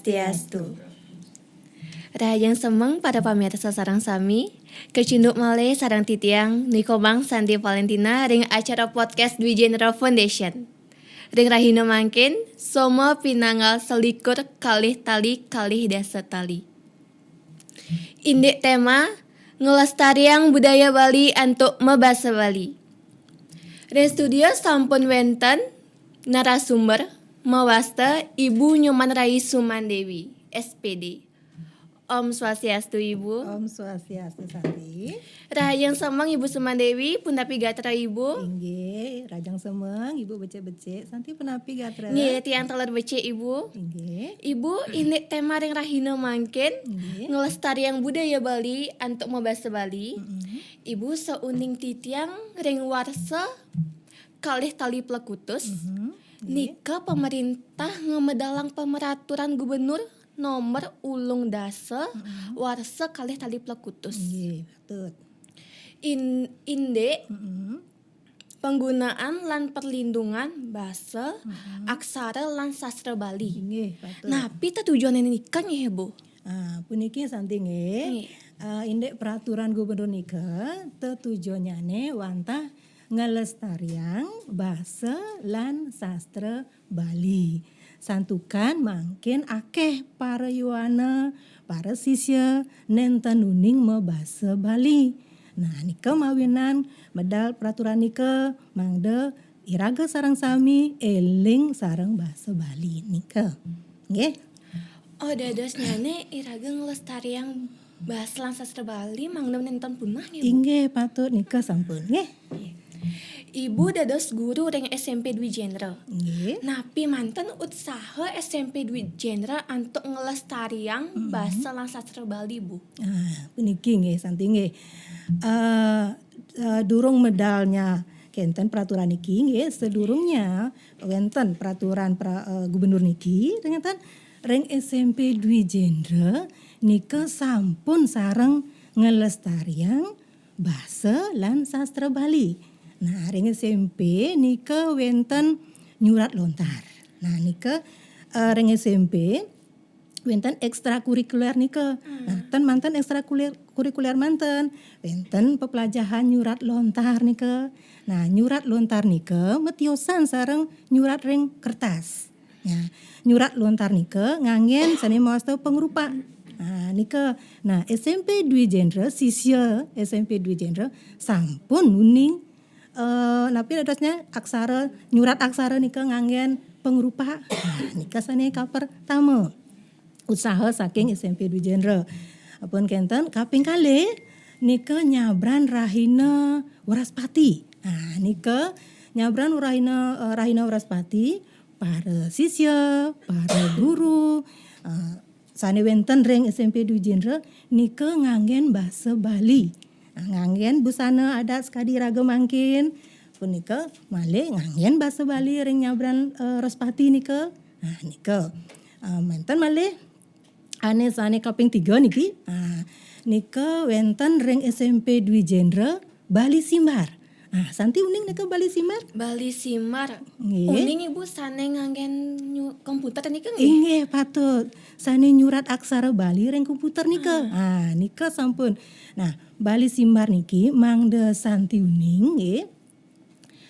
Swastiastu. Rahayang semeng pada pamirsa sareng sami, kecunduk malih sareng titiang Nikomang Santi Valentina ring acara podcast Dwi Genre Foundation. Ring rahina mangkin somo pinanggal selikur kalih tali kalih dasa tali. Indek tema ngelestariang budaya Bali antuk mebasa Bali. Ring studio sampun wenten narasumber mawasta Ibu Nyoman Rai Sumandewi, SPD. Om Swastiastu Ibu. Om Swastiastu Santi. Rahayang semeng Ibu Sumandewi pundapi gatra Ibu. Inggih, rajang semeng Ibu becek-becek Santi penapi gatra. Nggih tiang teler becek Ibu. Inggih. Ibu ini tema ring rahina mangkin ngelestariang budaya Bali antuk mebasa Bali. Ibu seuning titiang ring warsa kalih tali plekutus. Nika pemerintah ngemedalang pemeraturan gubernur nomor ulung dasa warsa kalih tali plekutus. Inggih, betul. Indek penggunaan lan perlindungan basa, aksara lan sastra Bali. Inggih, betul. Nah, pita tujuan nika nih Bu. Puniki Santi nggih. Indek peraturan gubernur nika tujuannya wantah ngelestariang bahasa lan sastra Bali. Santukan mangkin akeh para yuwana, para sisya nenten nuning mebasa Bali. Nah nika mawinan medal peraturan nika mangde iraga sareng sami eling sareng bahasa Bali nika. Nggih. Oh dados nyane iraga ngelestariang bahasa lan sastra Bali mangde nenten punah nih Bu. Inggih patut nika sampun nggih. Ibu dados guru ring SMP Dwi Genre. Nggih. Napi manten usaha SMP Dwi Genre antuk ngelestariang bahasa lan sastra Bali Bu. Puniki nggih Santi nggih. Durung medalnya kenten peraturan niki nggih sedurungnya wonten peraturan gubernur niki ternyata ring SMP Dwi Genre nika sampun sareng ngelestariang bahasa lan sastra Bali. Nah, ring SMP nika wenten nyurat lontar. Nah, nika ring SMP wenten ekstrakurikuler nika. Nah, ten manten ekstrakurikuler manten wenten pepelajaran nyurat lontar nika. Nah, nyurat lontar nika metiosan sareng nyurat ring kertas. Ya, nyurat lontar nika nganggen sane mawasta pengrupa. Nika. Nah, SMP Dwi Genre sisya SMP Dwi Genre sampun nuning napi dadosnya aksara nyurat aksara nika nganggen pengrupa. Nika sane ka pertama usaha saking SMP Dwi Genre. Apun kenten kaping kalih nika nyabran rahina Waraspati. Nika nyabran rahina Waraspati para sisya, para guru sane wenten ring SMP Dwi Genre nika nganggen bahasa Bali. Nganggen busana adat sekadi raga mangkin punika malih nganggen bahasa Bali ring nyabran Raspati nika. Nika manten malih ane sane kaping 3 niki. Nika wenten ring SMP Dwi Genre Bali Simbar. Santi uning nika Bali Simbar? Bali Simar. Nggih. Uning Ibu sane nganggen komputer nika nggih? Inggih patut. Sane nyurat aksara Bali ring komputer nika. Nika sampun. Nah, Bali Simbar niki mangde Santi uning nggih.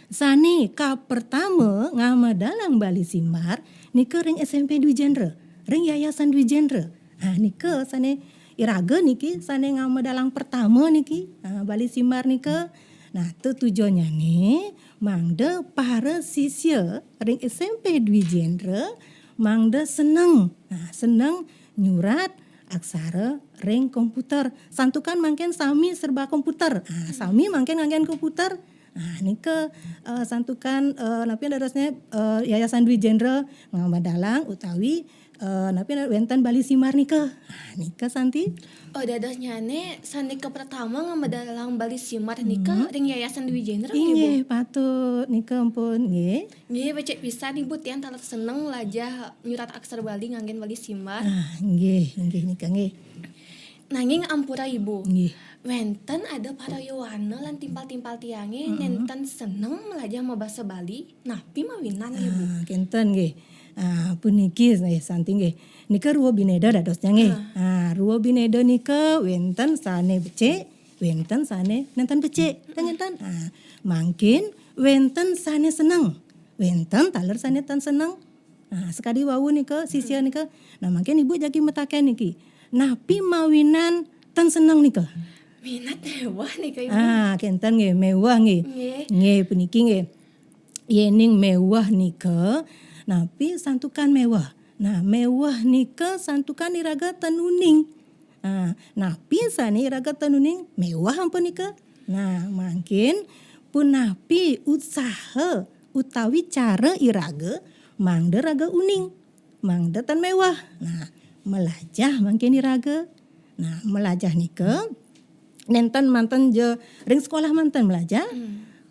Sane ka pertama ngamadalang Bali Simbar nika ring SMP Dwi Genre, ring Yayasan Dwi Genre. Nika sane iraga niki sane ngamadalang pertama niki Bali Simbar nika. Nah, tujuannya nih mangde para sisya ring SMP Dwi Genre mangde seneng. Seneng nyurat aksara ring komputer. Santukan mangken sami serba komputer. Sami mangken nganggen komputer. Nika santukan napi dadosnya Yayasan Dwi Genre ngamadalang utawi napi wenten Bali Simbar nika. Nika Santi. Oh dados nyane sane ke pertama ngamadalang Bali Simar nika ring Yayasan Dwi Genre nggih Bu. Inggih patut nika ampun nggih. Nggih becek pisan Ibu tiang taler seneng lajah nyurat aksara Bali nganggen Bali Simar. Nggih nika nggih. Nanging ampura Ibu. Nggih. Wenten ada para yowana lan timpal-timpal tiange nenten seneng melajah mabasa Bali napi mawinan Ibu. Kenten nggih. Puniki santi nggih. Nika ruo bineda dadosnya nggih. Ruo bineda nika wenten sane becik, wenten sane nenten becik. Ngenten. Mangkin wenten sane seneng. Wenten taler sane tan seneng. Sekali wau nika sisia nika. Nah mangkin ibu jagi metaken niki. Napi mawinan tan seneng nika. Minat mewah nih Kak Ibu. Kenten nggih mewah nggih. Nggih puniki nggih. Yening mewah nika napi santukan mewah. Nah, mewah nika santukan iraga tenuning. Napi sani iraga tenuning mewah ampun nika. Nah, mungkin pun napi usaha utawi cara iraga mangda raga uning. Mangda tan mewah. Nah, melajah mungkin iraga. Nah, melajah nika nenten manten je ring sekolah manten melajah.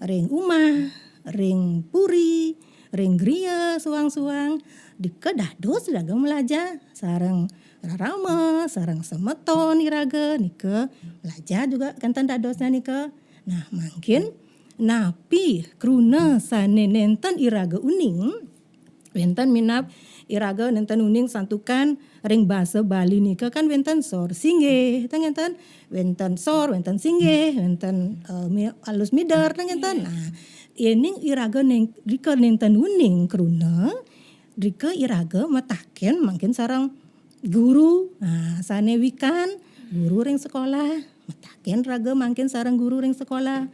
Ring umah, ring puri, ring gria suang-suang dika dados iraga melajah sareng rarama sareng semeton iraga nika melajah juga kantan dadosnya nika. Nah mungkin napi kruna sane nenten iraga uning wenten minap iraga nenten uning santukan ring basa Bali nika kan wenten sor singgih ngenten wenten sor wenten singgih wenten alus midar ngenten. Nah yening iraga ning rika nenten uning kruna rika iraga metaken mungkin sareng guru. Sane wikan guru ring sekolah metaken raga mungkin sareng guru ring sekolah.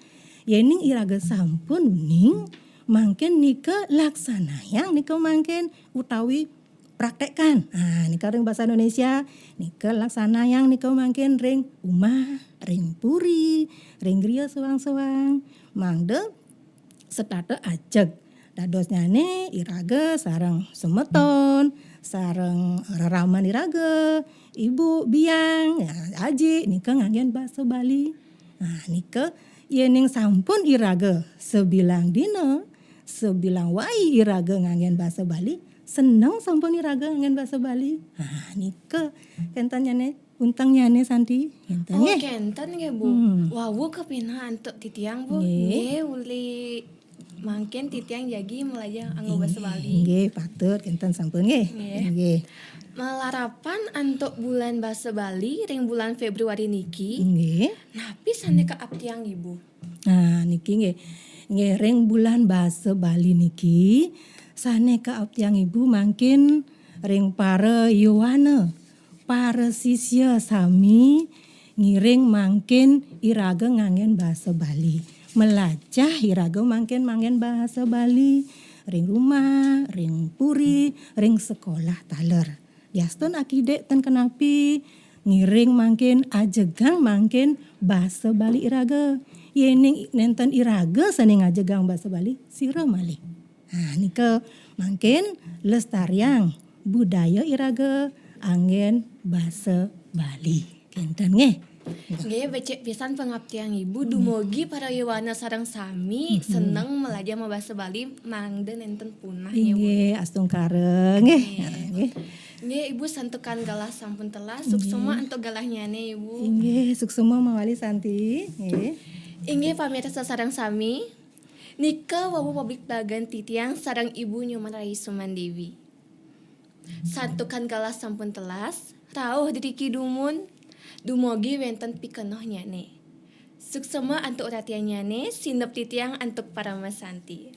Yening iraga sampun uning mungkin nika laksanayang nika mungkin utawi praktekkan. Nika ring bahasa Indonesia nika laksanayang nika mungkin ring umah, ring puri, ring gria suang-suang. Mangda setata ajeg dadosnya ne iraga sareng semeton, sareng raraman iraga, ibu biang, aji nika nganggen basa Bali. Nika yening sampun iraga sebilang dina, sebilang wai iraga nganggen basa Bali, seneng sampun iraga nganggen basa Bali. Nika kentanya ne untangnya ne Santi. Kenten nggih. Kenten nggih Bu. Wawu kepina antuk titiang Bu. Nggih uli mungkin titiang jagi melajah anggo basa Bali. Nggih, patut kenten sampun nggih. Nggih. Malarapan antuk bulan basa Bali ring bulan Februari niki. Nggih. Napi sane keaptiang Ibu? Niki nggih. Nggih ring bulan basa Bali niki sane keaptiang Ibu mungkin ring para Yohana, para sisya sami ngiring mungkin iraga nganggen basa Bali. Melajah iraga mungkin manggen bahasa Bali ring rumah, ring puri, ring sekolah taler. Yaston akide ten kenapi ngiring mungkin ajegang mungkin bahasa Bali iraga. Yening nenten iraga sane ngajegang bahasa Bali sira malih. Nika mungkin lestariang budaya iraga anggen bahasa Bali. Kenten nggih. Nggih becik pisan pengabdian Ibu dumugi para Yohana sareng sami seneng melajah bahasa Bali mangda nenten punah ya Bu. Nggih astung kareng nggih. Nggih Ibu santukan galah sampun telah suksema antuk galahnya ne Ibu. Nggih suksema mawali Santi. Nggih. Inggih pamirsa sareng sami nika wawu publik dagan titiang sareng Ibu Nyoman Rais Sumandewi. Santukan galah sampun telas rauh diriki dumun dumogi wenten pikenoh nyane. Suksema antuk ratian nyane sinep titiang antuk para Santi.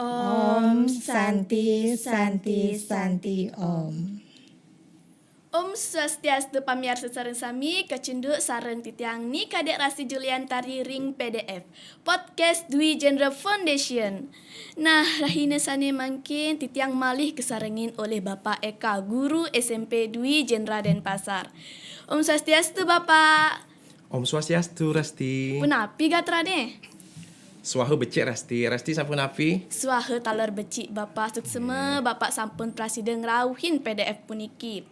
Om Santi Santi Santi Om. Om Swastiastu pamirsa sareng sami kecunduk sareng titiang ni Kadek Rasi Juliantari ring PDF podcast Dwi Genre Foundation. Nah, rahina sane mangkin titiang malih kesarengin oleh Bapak Eka guru SMP Dwi Genre Denpasar. Om Swastiastu Bapak. Om Swastiastu Rasti. Punapi gatrane? Swahu becik Rasti. Rasti sampun api? Swaha taler becik Bapak suksema Bapak sampun presiden rauhin PDF puniki.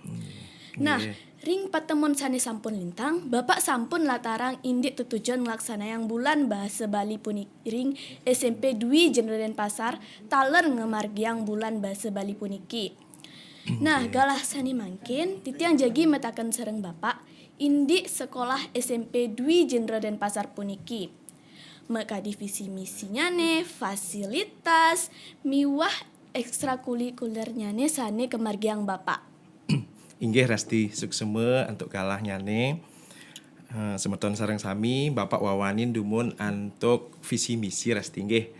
Nah, ring patemon sane sampun lintang, Bapak sampun latarang indik tutujuan ngelaksana yang bulan bahasa Bali puniki ring SMP Dwi Genre Denpasar taler ngemargiang bulan bahasa Bali puniki. Nah, galah sani mangkin titiang jagi metaken sareng Bapak indik sekolah SMP Dwi Genre Denpasar puniki. Maka divisi misinya ne fasilitas miwah ekstrakurikulernya nih sane kemargiang Bapak. Inggih Rasti sukseme untuk kalahnya nih. Semeton sareng sami Bapak wawanin dumun untuk visi misi Rasti inggih.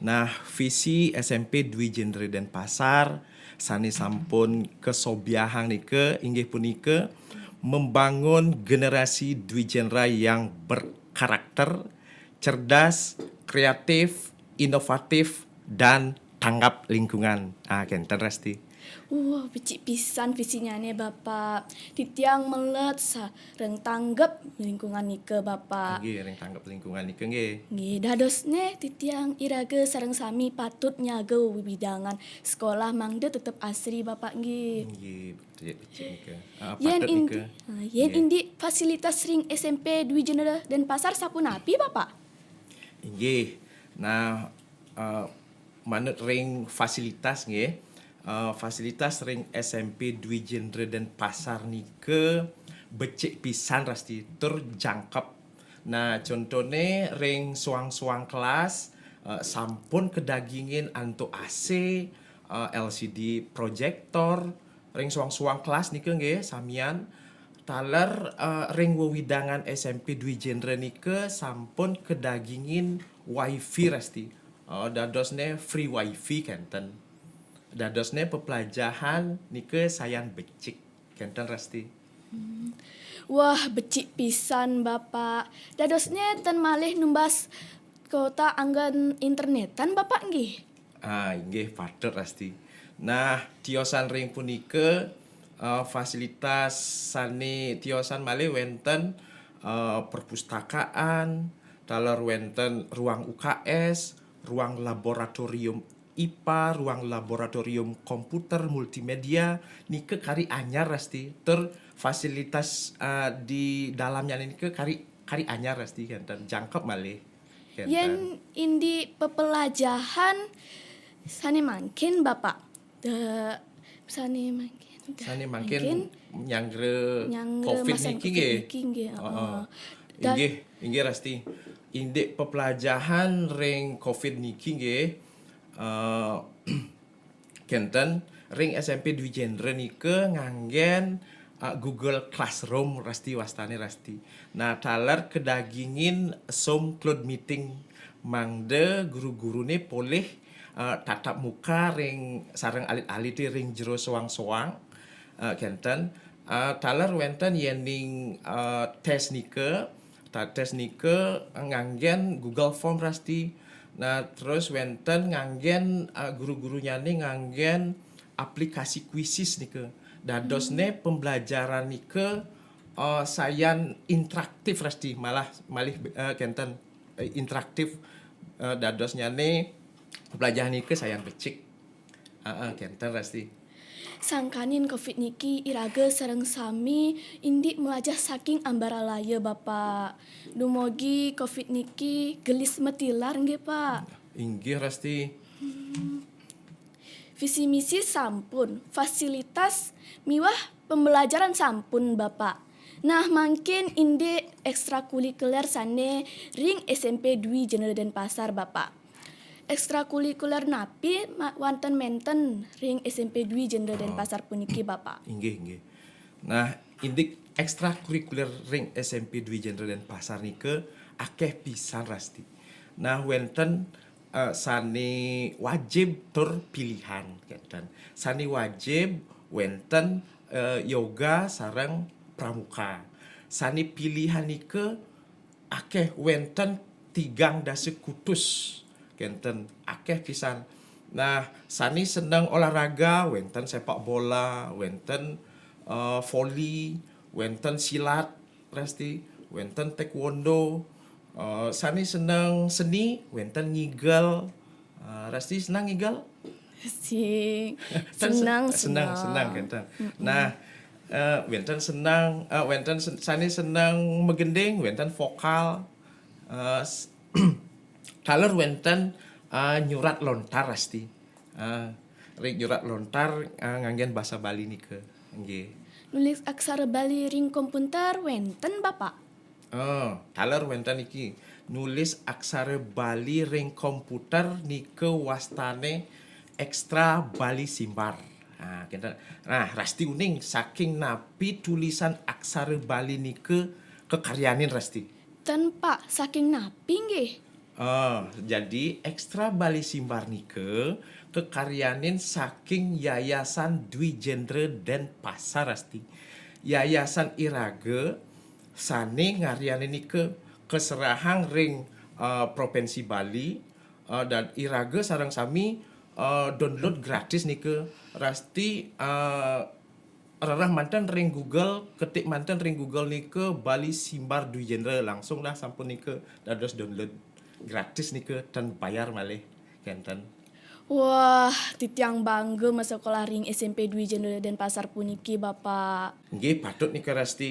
Nah, visi SMP Dwi Genre Denpasar sani sampun kesobiahang nike inggih punika membangun generasi Dwi Genre yang berkarakter, cerdas, kreatif, inovatif dan tanggap lingkungan. Kenten Rasti. Wah, becik pisan visinya nih Bapak. Titiang melet sareng tanggep lingkungan nike Bapak. Nggih, ring tanggap lingkungan nike nggih. Nggih, dados nih titiang irage sareng sami patut nyaga wibidangan sekolah mangde tetep asri Bapak nggih. Nggih, becik nike. Yen Patut indi, nike. yen Nggih. indi fasilitas ring SMP Dwi Genre Denpasar sapunapi Bapak? Inggih. Nah, manut ring fasilitas nggih. Fasilitas ring SMP Dwi Genre Denpasar nike becik pisan Rasti terjangkep. Nah, contohnya ring suang-suang kelas sampun kedagingin antuk AC, LCD proyektor, ring suang-suang kelas nike nggih samian taler ring wewidangan SMP Dwi Genre nike sampun kedagingin wifi Rasti. Dadosne free wifi kenten. Dadosne pepelajahan nike sayan becik kenten Rasti. Wah, becik pisan Bapak. Dadosnya ten malih numbas kota anggan internetan Bapak nggih. Inggih patut Rasti. Nah, tiosan ring punike fasilitas sani tiosan malih wenten perpustakaan, taler wenten ruang UKS, ruang laboratorium IPA, ruang laboratorium komputer multimedia nike kari anyar Rasti. Fasilitas di dalamnya nike kari anyar Rasti kenten jangkep malih. Kenten. Yen indi pepelajahan sane mangkin Bapak. Sane mangkin. Sani mangkin nyangre COVID masa niki COVID nggih. niki nggih, Dan- Inggih Rasti. Indik pepelajaran ring COVID niki nggih. Kenten ring SMP Dwi Genre nike nganggen Google Classroom Rasti wastane Rasti. Nah, taler kedagingin Zoom cloud meeting mangde guru-gurune poleh tatap muka ring sareng alit-alit ring jero soang-soang kenten taler wenten yening tes nike nganggen Google Form Rasti. Nah, terus wenten nganggen guru-gurunya nih nganggen aplikasi kuisis nike. Dadosne pembelajaran nike sayan interaktif Rasti malih kenten interaktif dadosnya nih pembelajaran nike sayan becik. Kenten Rasti. Sangkanin COVID niki irage sareng sami indi melajah saking ambaralaya Bapak. Dumogi COVID niki gelis metilar nggih Pak. Inggih Rasti. Visi misi sampun, fasilitas miwah pembelajaran sampun Bapak. Nah, mungkin indi ekstrakurikuler sane ring SMP Dwi Genre Denpasar Bapak. Ekstrakurikuler napi wonten menten ring SMP Dwi Genre Denpasar puniki Bapak. Inggih. Nah, indik ekstrakurikuler ring SMP Dwi Genre Denpasar nike akeh pisan Rasti. Nah, wenten sani wajib tur pilihan kenten. Sani wajib wenten yoga sareng pramuka. Sani pilihan nike akeh wenten tigang dase kutus kenten akeh pisan. Nah, sani seneng olahraga wenten sepak bola, wenten voli, wenten silat Rasti, wenten taekwondo. Sani seneng seni, wenten ngigel. Rasti senang ngigel? Sing senang senang kenten. Nah, wenten senang sani senang megending, wenten vokal. Taler wenten nyurat lontar Rasti. Ring nyurat lontar nganggen bahasa Bali nike. Nggih. nulis aksara Bali ring komputer wenten Bapak. Taler wenten iki nulis aksara Bali ring komputer nike wastane ekstra Bali Simbar. Nah, Rasti uning saking napi tulisan aksara Bali nike kekaryanin Rasti. Tanpa saking napi nggih. Jadi ekstra Bali Simbar nike kekaryanin saking Yayasan Dwi Jendra Denpasar Rasti. Yayasan Irage sane ngarianin nike keserahang ring Provinsi Bali dan Irage sareng sami download gratis nike Rasti rarah mantan ring Google ketik mantan ring Google nike Bali Simbar Dwi Jendra langsung dah sampun nike dados download gratis nike dan bayar malih kenten. Wah, titiang bangga masa sekolah ring SMP Dwi Jendra Denpasar puniki Bapak. Nggih patut nike Rasti.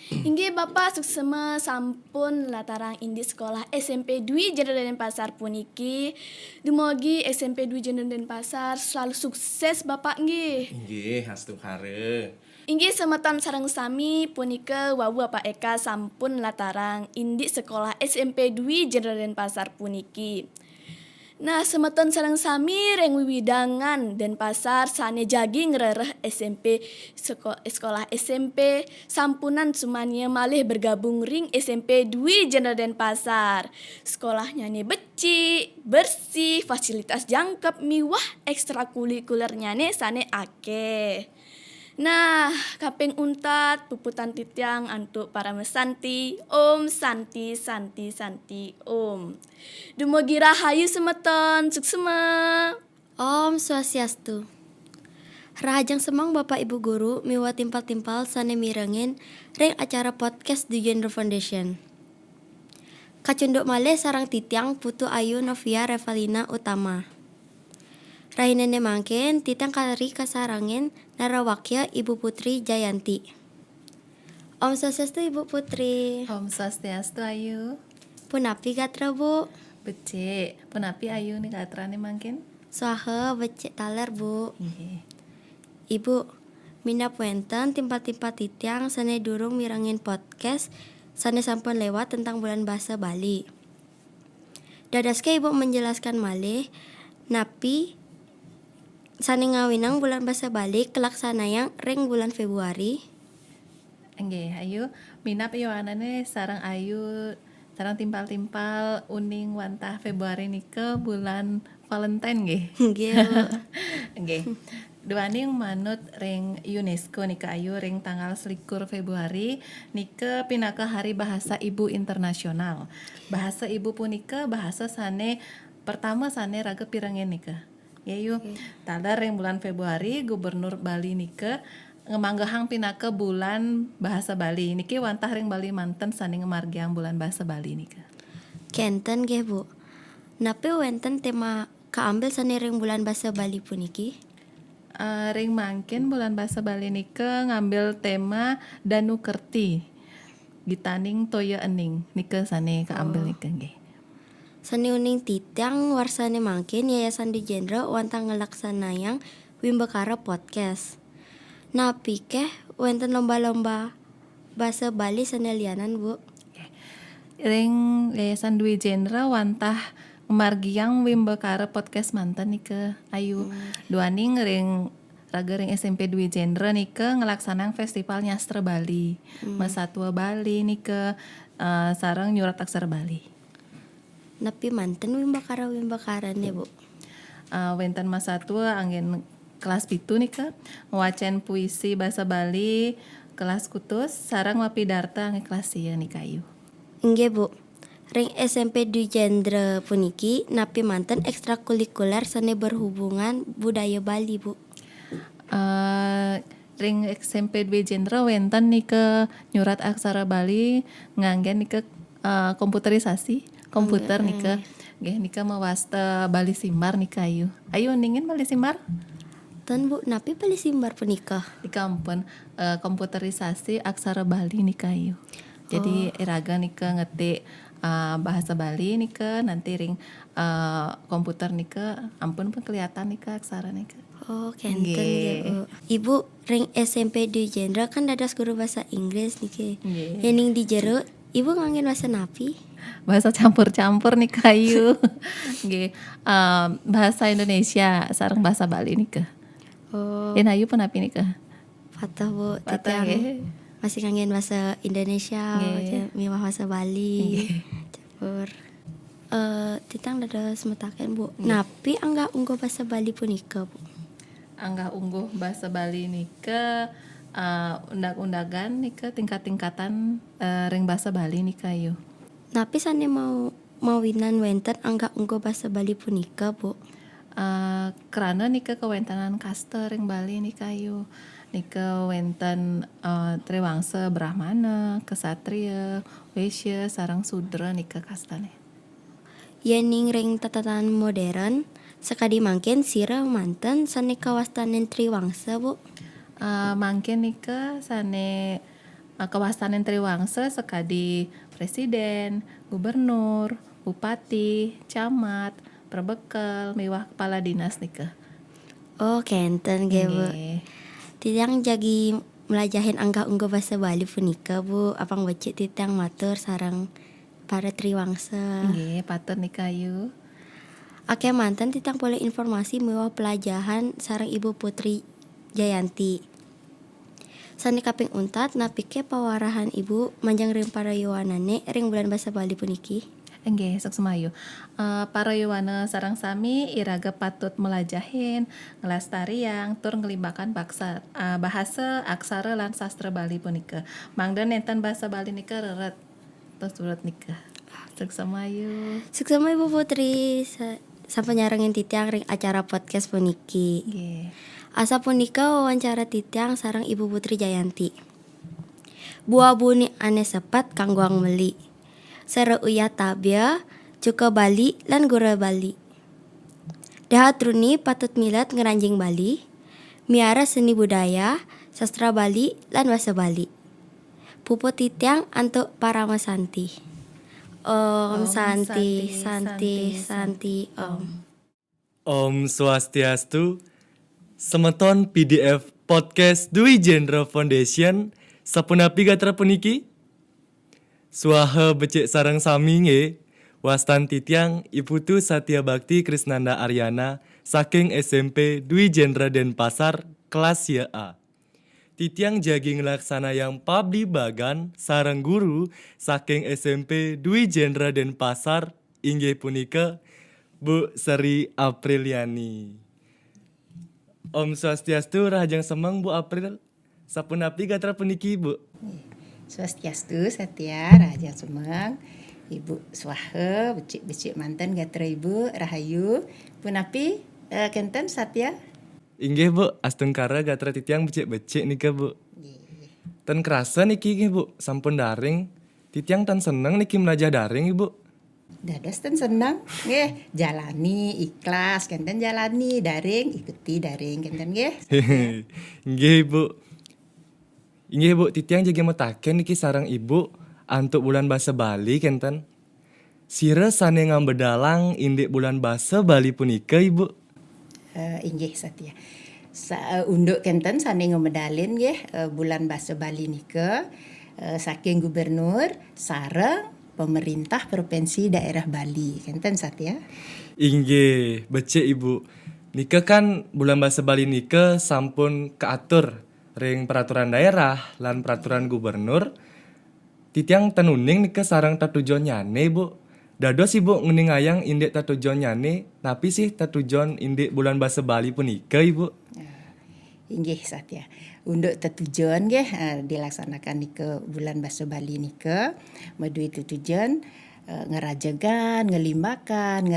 Inggih Bapak suksema sampun latarang indi sekolah SMP Dwi Jendra Denpasar puniki. Dumugi SMP Dwi Jendra Denpasar selalu sukses Bapak nggih. Nggih hastu hare. Inggih semeton sareng sami punika wawu Bapak Eka sampun latarang indi sekolah SMP Dwi Jendra Denpasar puniki. Nah, semeton sareng sami reng wiwidangan Denpasar sane jagi ngrereh SMP sekolah SMP sampunan sumanya malih bergabung ring SMP Dwi Jendra Denpasar. Sekolahnya nih becik, bersih, fasilitas jangkep, miwah, ekstrakurikulernya nih sane akeh. Nah, kaping untat puputan titiang antuk para mesanti, Om Santi Santi Santi Om. Dumugi rahayu semeton, suksema. Om Swastiastu. Rahajang semang Bapak Ibu Guru miwa timpal-timpal sane mirengin ring acara podcast di Gender Foundation. Kacunduk malih sarang titiang Putu Ayu Novia Revalina Utama. Rahinane mangken titiang kari kasarangin narawakya Ibu Putri Jayanti. Om Swastiastu Ibu Putri. Om Swastiastu Ayu. Punapi gatra Bu? Becik, punapi Ayu nih katrane mangkin? Swaha becek taler Bu. Nggih. Ibu, minda puenten timpa-timpa titiang sane durung mirangin podcast sane sampun lewat tentang bulan bahasa Bali. Dadaske Ibu menjelaskan malih napi sane ngawinang bulan bahasa Bali kelaksana yang ring bulan Februari. Nggih, Ayu. Minap yoanane sarang Ayu sarang timpal-timpal uning wantah Februari nike bulan Valentine nggih. Nggih, Bu. Nggih. Duaning manut ring UNESCO nika Ayu ring tanggal 21 Februari nike pinaka Hari Bahasa Ibu Internasional. Bahasa Ibu punika bahasa sane pertama sane raga pirengin nika. Ya yu, tada ring bulan Februari Gubernur Bali nike ngemanggahang pinaka bulan bahasa Bali. Niki wantah ring Bali manten sane ngemargiang bulan bahasa Bali nike. Kenten nggih, Bu. Napi wenten tema kaambil sane ring bulan bahasa Bali puniki? Ring mangkin bulan bahasa Bali nike ngambil tema Danu Kerti. Gitaning Toya Ening nike sane kaambil nike nggih. Sani uning titiang warsane mangkin Yayasan Dwi Jendra wantang ngelaksanayang Wimbekara podcast. Napi keh wenten lomba-lomba bahasa Bali sane lianan Bu. Ring Yayasan Dwi Jendra wantah margiang Wimbekara podcast mantan nike Ayu. Duaning ring raga ring SMP Dwi Jendra nike ngelaksanang festival nyastra Bali. Masatwa Bali nike sareng nyurat aksara Bali. Napi manten wimbakaran ya Bu. Wenten masa tua angin kelas pitu nih ke ngewacen puisi bahasa Bali kelas kutus sarang wapidarta angin kelas sia nih kayu. Nggih Bu. Ring SMP Dwi Jendra puniki napi manten ekstrakurikuler sane berhubungan budaya Bali Bu. Ring SMP Dwi Jendra wenten nih ke nyurat aksara Bali nganggen nih ke komputerisasi komputer nih ke nggih nika mawasta Bali Simbar nih kayu. Ayo ningin Bali Simbar? Ten Bu, napi Bali Simbar punika? Nika ampun komputerisasi aksara Bali nih kayu. Jadi iraga nika ngetik bahasa Bali nika nanti ring komputer nika ampun pun kelihatan nika aksara nika. Oh, kenten ya Bu. Ibu ring SMP Dwi Jendra kan dadas guru bahasa Inggris niki. Nggih. Yang ning di jero Ibu nganggen bahasa napi? bahasa campur-campur nih kayu. Nggih. Bahasa Indonesia sareng bahasa Bali nih ke. Oh, Yen ayu penapi nih ke. patah Bu, Patah, titiang nggih. masih kangen bahasa Indonesia, Nggih. miwah bahasa Bali, campur. Titang dada semetaken Bu. Napi angga unggo bahasa Bali punika Bu. Angga ungguh bahasa Bali nih ke undag-undagan nih ke tingkat-tingkatan ring bahasa Bali nih kayu. Napi sane mau winan wenten angga unggo bahasa Bali punika Bu. Kerana nih ke kewentanan kaster ring Bali nih kayu. Nih ke wenten Triwangsa Brahmana, Kesatria, Waisya, sarang Sudra nih ke kastane. Yening ring tatatan modern sekadi mangken sira manten sane kawastanen Triwangsa Bu. Mangkin nih ke sane kawastanen Triwangsa sekadi presiden, gubernur, bupati, camat, perbekel, miwah kepala dinas nih ke. Oh, kenten ge Bu. Nggih. Titiang jagi melajahin angga unggo bahasa Bali punika Bu. Apang becik titiang matur sarang para Triwangsa. Nggih, patur nih kayu. Ake mantan titang boleh informasi mewah pelajahan sarang Ibu Putri Jayanti. Sani kaping untat napike pawarahan Ibu manjang ring para yuwanane ring bulan bahasa Bali puniki. Nggih, sok semayu. Para yuwana sarang sami iraga patut melajahin, ngelastariang, tur ngelibakan bahasa aksara lan sastra Bali punika. Mangda nenten bahasa Bali nika reret. Tos surut nika. Sok semayu. Suksema Ibu Putri sampai nyarengin titiang ring acara podcast puniki. Nggih. Asa punika wawancara titiang sarang Ibu Putri Jayanti. Buah buni ane sepat kangguang meli. Sere uya tabia, cuka Bali lan gura Bali. Dahat runi patut milat ngeranjing Bali, miara seni budaya, sastra Bali lan bahasa Bali. Pupu titiang antuk parama santi. Om santi, santi, santi, om. Om Swastiastu, semeton PDF podcast Dwi Jendra Foundation, sapunapi gatra puniki. Swaha becek sarang sami nge, wastan titiang Iputu Satya Bakti Krisnanda Aryana, saking SMP Dwi Jendra Denpasar, kelas ya A. Titiang jagi ngelaksana yang pabdi bagan sarang guru saking SMP Dwi Jendra Denpasar, inggih punika Bu Seri Apriliani. Om Swastiastu rahajang semeng Bu April. Sapunapi gatra puniki Bu. Swastiastu Satya Raja Sumeng Ibu Swaha becik-becik mantan gatra Ibu Rahayu punapi kenten Satya. Inggih Bu, astengkara gatra titiang becik-becik nika Bu. Tan kerasa niki nggih Bu, sampun daring. Titiang tan seneng niki melajah daring Ibu. Dados ten senang nggih jalani ikhlas kenten jalani daring ikuti daring kenten nggih. Nggih Bu. Inggih Bu, titiang jaga metaken niki sarang Ibu antuk bulan basa Bali kenten. Sira sane ngambedalang indik bulan basa Bali punika Ibu. Inggih Satya. Unduk kenten sane ngomedalin nggih bulan basa Bali nika saking gubernur sareng pemerintah provinsi daerah Bali kenten Satya. Inggih, becik Ibu. Nika kan bulan basa Bali nika sampun keatur ring peraturan daerah lan peraturan gubernur. Titiang tenuning nika sarang tatujon nyane Bu. Dados Ibu ngeningayang indik tatujon nyane, tapi sih tatujon indik bulan basa Bali punika Ibu. Inggih Satya. Unduk tetujon nggih dilaksanakan nika bulan basa Bali nika madui tetujon ngerajegan, ngelimbakan,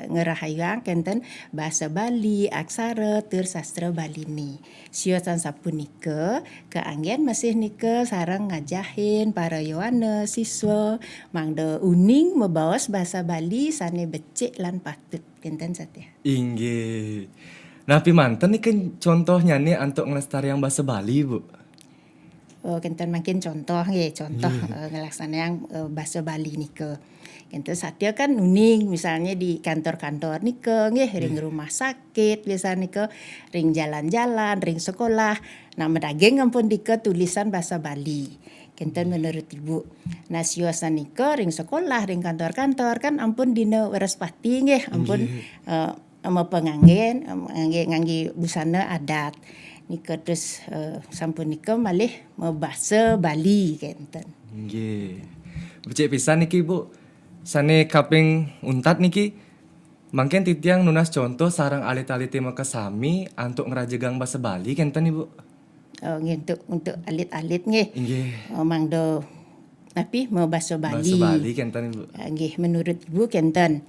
ngerahayang kenten bahasa Bali, aksara, tur sastra Bali ni. Siosan sapunika keanggen masih nika sarang ngajahin para yuwana siswa mangda uning membawas bahasa Bali sane becik lan patut kenten Satya. Inggih. Nah, pimanten nih kan contohnya nih untuk ngelestarian bahasa Bali, Bu. Kenten makin contoh nggih, contoh ngelaksanaan bahasa Bali nika. Kenten Satya kan uning misalnya di kantor-kantor nika nggih, ring rumah sakit biasa nika, ring jalan-jalan, ring sekolah. Nah, medaging ampun dika tulisan bahasa Bali. Kenten menurut Ibu. Nah siwasa nika ring sekolah, ring kantor-kantor kan ampun dina Waraspati nggih, ampun ama penganggen, ngangge busana adat. Nika terus sampun nika malih bahasa Bali kenten. Nggih. Becik pisan niki Bu. Sane kaping untat niki mangken titiang nunas contoh sarang alit-alit maka sami antuk ngerajegang bahasa Bali kenten Ibu. Untuk alit-alit nggih. Nggih. Mangdo tapi mau bahasa Bahasa Bali. Bali kenten Ibu. Nggih menurut Ibu kenten.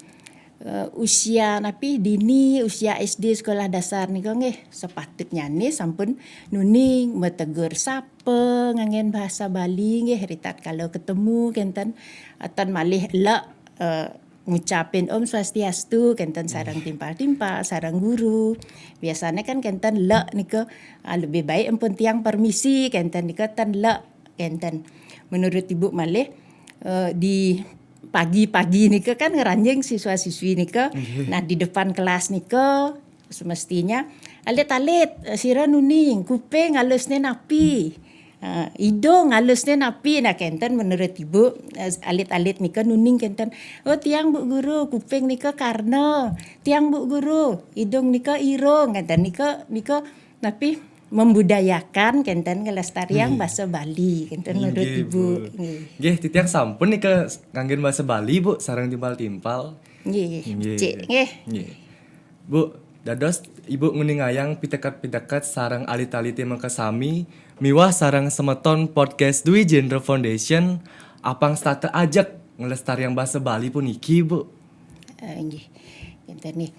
Usia napi dini usia SD sekolah dasar nika nggih sepatutnya nih sampun nuning metegur sapa ngangen bahasa Bali nggih ritat kalau ketemu kenten atan malih la ngucapin Om Swastiastu kenten sarang timpal-timpal sarang guru. Biasanya kan kenten la nika lebih baik empun tiang permisi kenten nika tan la kenten. Menurut Ibu malih di pagi-pagi nika kan ngeranjing siswa-siswi nika. Nah di depan kelas nika semestinya alit-alit sira nuning, kuping halusnya napi. Hidung halusnya napi. Nah kenten menurut Ibu alit-alit nika nuning kenten. Oh tiang Bu Guru, kuping nika karena. Tiang Bu Guru, hidung nika irung kenten nika napi membudayakan kenten kelestarian bahasa Bali kenten menurut Ibu. Nggih, titiang sampun nih ke nganggen bahasa Bali Bu, sarang timpal-timpal. Nggih, Nggih. Cik nggih. Nggih. Bu, dados Ibu nguningayang pitekat-pitekat sarang alit-alite maka sami miwah sarang semeton podcast Dwi Genre Foundation apang starte ajak ngelestariang bahasa Bali pun iki Bu. Nggih. Kenten nih.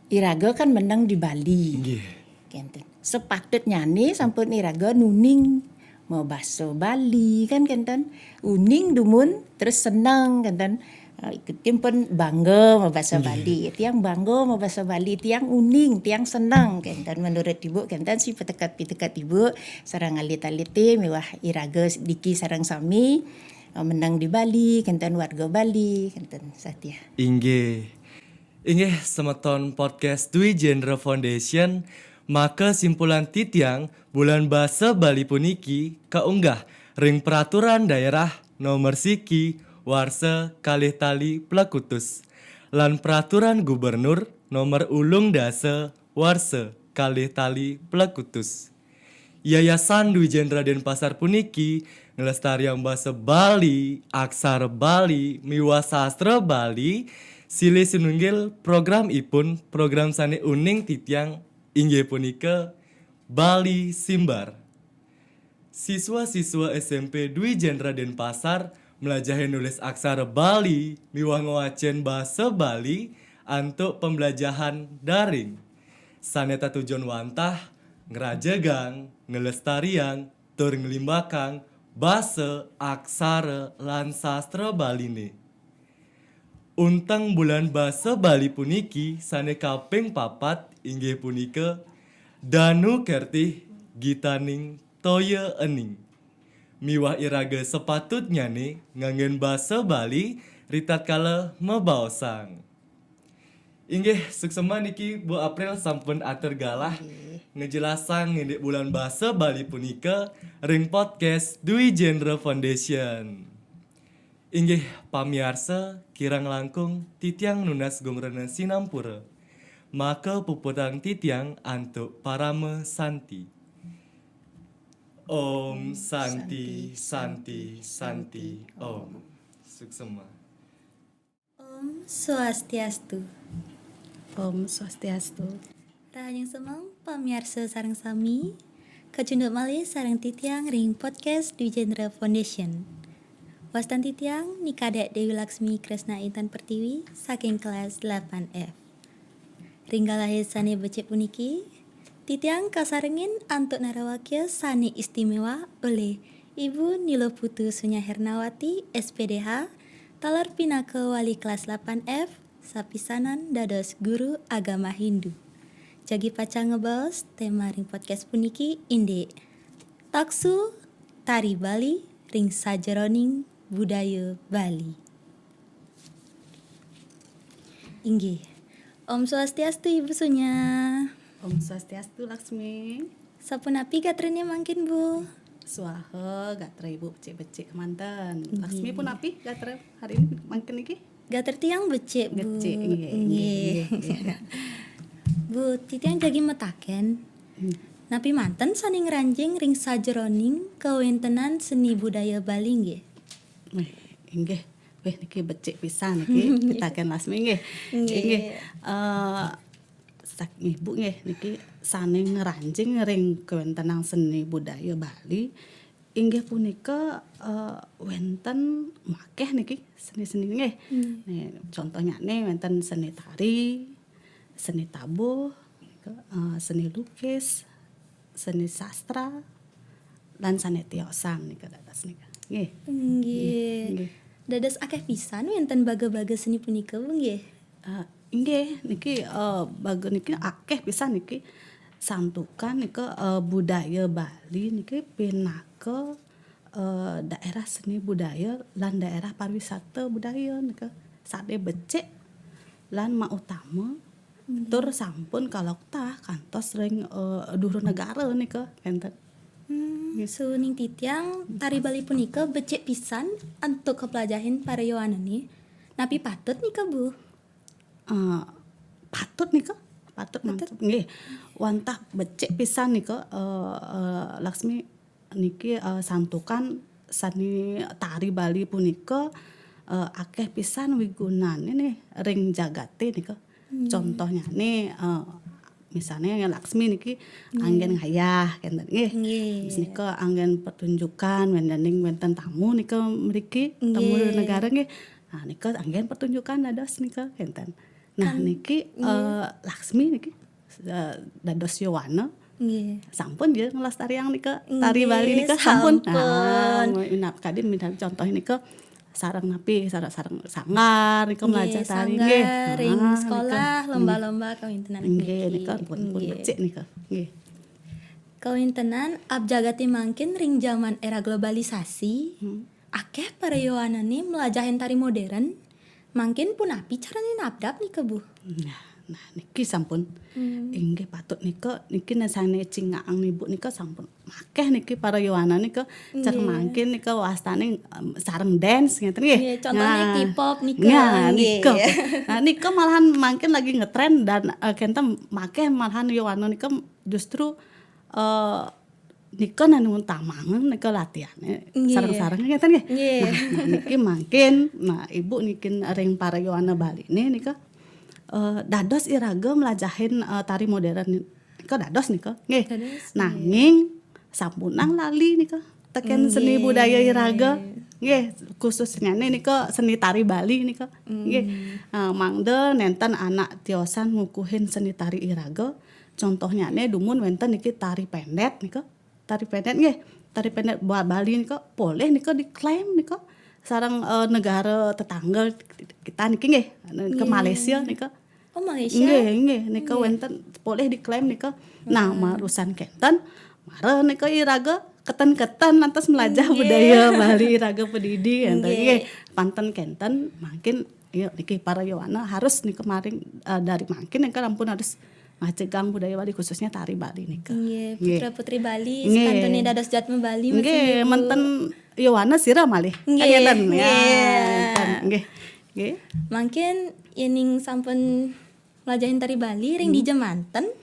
Iraga kan menang di Bali. Nggih. Kenten. Sepatutnya nih sampun iraga nuning mau bahasa Bali kan kenten. Uning dumun terus senang kenten. Ikutin pun bangga mau bahasa Bali. Tiang bangga mau bahasa Bali, tiang uning, tiang senang kenten menurut Ibu kenten si petekat-petekat Ibu sarang alit-alite mewah iraga diki sarang sami menang di Bali kenten warga Bali kenten Satya. Inggih. Inggih semeton podcast Dwi Genre Foundation maka simpulan titiang bulan bahasa Bali puniki kaunggah ring peraturan daerah nomor siki warsa kalih tali Plakutus lan peraturan gubernur nomor ulung dasa warsa kalih tali Plakutus. Yayasan Dwi Genre Denpasar puniki ngelestariang bahasa Bali, aksara Bali, miwa sastra Bali, silih sinunggil program ipun program sane uning titiang inggih punika Bali Simbar. Siswa-siswa SMP Dwi Genre Denpasar melajahi nulis aksara Bali miwah ngowacen bahasa Bali antuk pembelajaran daring. Saneta tujuan wantah ngerajagang, ngelestariang, tur ngelimbakang bahasa aksara lan sastra Baline. Untang bulan bahasa Bali puniki sane kaping papat inggih punika Danu Kertih Gitaning Toya Ening. Miwah iraga sepatutnya nih nganggen bahasa Bali ritat kala mebaosang. Inggih suksema niki Bu April sampun atur galah ngejelasan ngindik bulan bahasa Bali punika ring podcast Dwi Genre Foundation. Inggih pamiarsa kirang langkung titiang nunas gongrena sinampura. Maka puputang titiang antuk parame santi. Om Santi Santi Santi Om. Suksema. Om Swastiastu. Om Swastiastu. Rahayang semang pamiarsa sareng sami. Kacunduk malih sareng titiang ring podcast Dwi Genre Foundation. Wastan titiang Nikadek Dewi Laksmi Kresna Intan Pertiwi saking kelas 8F. Ringgalahe sane becek puniki, titiang kasarengin antuk narawakya sane istimewa oleh Ibu Nilo Putu Sunya Hernawati SPDH, talar pinaka wali kelas 8F, sapisanan dados guru agama Hindu. Jagi pacang ngebaos tema ring podcast puniki inde taksu tari Bali ring sajeroning budaya Bali. Inggih. Om Swastiastu Ibu Sunya. Om Swastiastu Laksmi. Sapunapi gatrenya mangkin Bu. Suaha gatra ibu becik-becik kemanten. Laksmi pun api gatra hari ini mangken iki? Gater tiang becek Bu. Becik nggih. Nggih. Bu, titiang jagi metaken. Napi manten saning ranjing ring sajroning kawentenan seni budaya Bali nggih. Inggih. Weh niki becik pisan niki pitaken Lasmi nggih. Nggih. Sak ibu nggih niki saning ranjing ring kawentenan seni budaya Bali. Inggih punika wenten akeh niki seni-seni nggih. Contohnya nih wenten seni tari, seni tabuh, seni lukis, seni sastra, lan seni tiosan nika dados nika. Nggih. Nggih. Dados akeh pisan wenten baga-baga seni punika Bu nggih. Inggih niki baga niki akeh pisan niki santukan nika budaya Bali niki pinaka daerah seni budaya lan daerah pariwisata budaya nika sade becik lan mautama tur sampun kalau tah kantos ring duhur negara nika enten. So ning titiang tari Bali punika becik pisan untuk kepelajaran parayoanan nih. Napi patut nika Bu. Patut nika patut mantap nggih wantah becik pisan nika Laksmi niki santukan seni tari Bali punika akeh pisan wigunane nih ring jagate nika. Contohnya nih misalnya Laksmi niki anggen ngayah kenten nggih. Terus nika anggen pertunjukan wenten tamu nika mriki tamu negara nggih. Nah nika anggen pertunjukan dados nika kenten. Nah niki Laksmi niki dados Yowana sampun je ngelestariang nika tari Bali nika sampun. Nah kadin minta contoh nika sareng napi sareng sangar nika belajar tari nggih. Ring sekolah lomba-lomba kawintenan nggih nika pun becik nika nggih. Kawintenan abjagati mangkin ring zaman era globalisasi. Akeh parayoanane melajahin tari modern. Mangkin pun api carane nabdap nika Bu. Nah niki sampun inggih patut nika niki nesane cingaang ibu nika sampun akeh niki parayoana nika cara mangkin nika wastane sareng dance ngeten nggih. Contohnya K-pop nika. Nika. Nah nika malahan mangkin lagi ngetren dan kenten make malahan yowana nika justru nika nanu tamangan nika latihane sareng-sareng ngeten nggih. Nah niki mangkin ibu niki ring parayoana Bali nika dados iraga melajahin tari modern nika dados nika nggih. Nanging sampunang lali nika teken seni budaya iraga nggih khususnya nika seni tari Bali nika nggih. Mangde nenten anak tiosan ngukuhin seni tari iraga contohnya dumun wenten niki tari pendet nika. Tari pendet nggih. Tari pendet Bali nika boleh nika diklaim nika sareng negara tetangga kita niki nggih ke Malaysia nika. Oh Malaysia. Nggih nika wenten boleh diklaim nika. Nah marusan kenten mare nika iraga keten-keten lantas melajah budaya Bali iraga pedidi enten nggih. Panten kenten mangkin niki parayoana harus nika maring dari mangkin nika ampun harus ngacegang budaya Bali khususnya tari Bali nika. Nggih, putra-putri Bali sekantene dados jatme Bali masih. Nggih, menten Yowana sira malih. Kangen nggih. Nggih. Mangkin yening sampun pelajahin tari Bali ring di Jemanten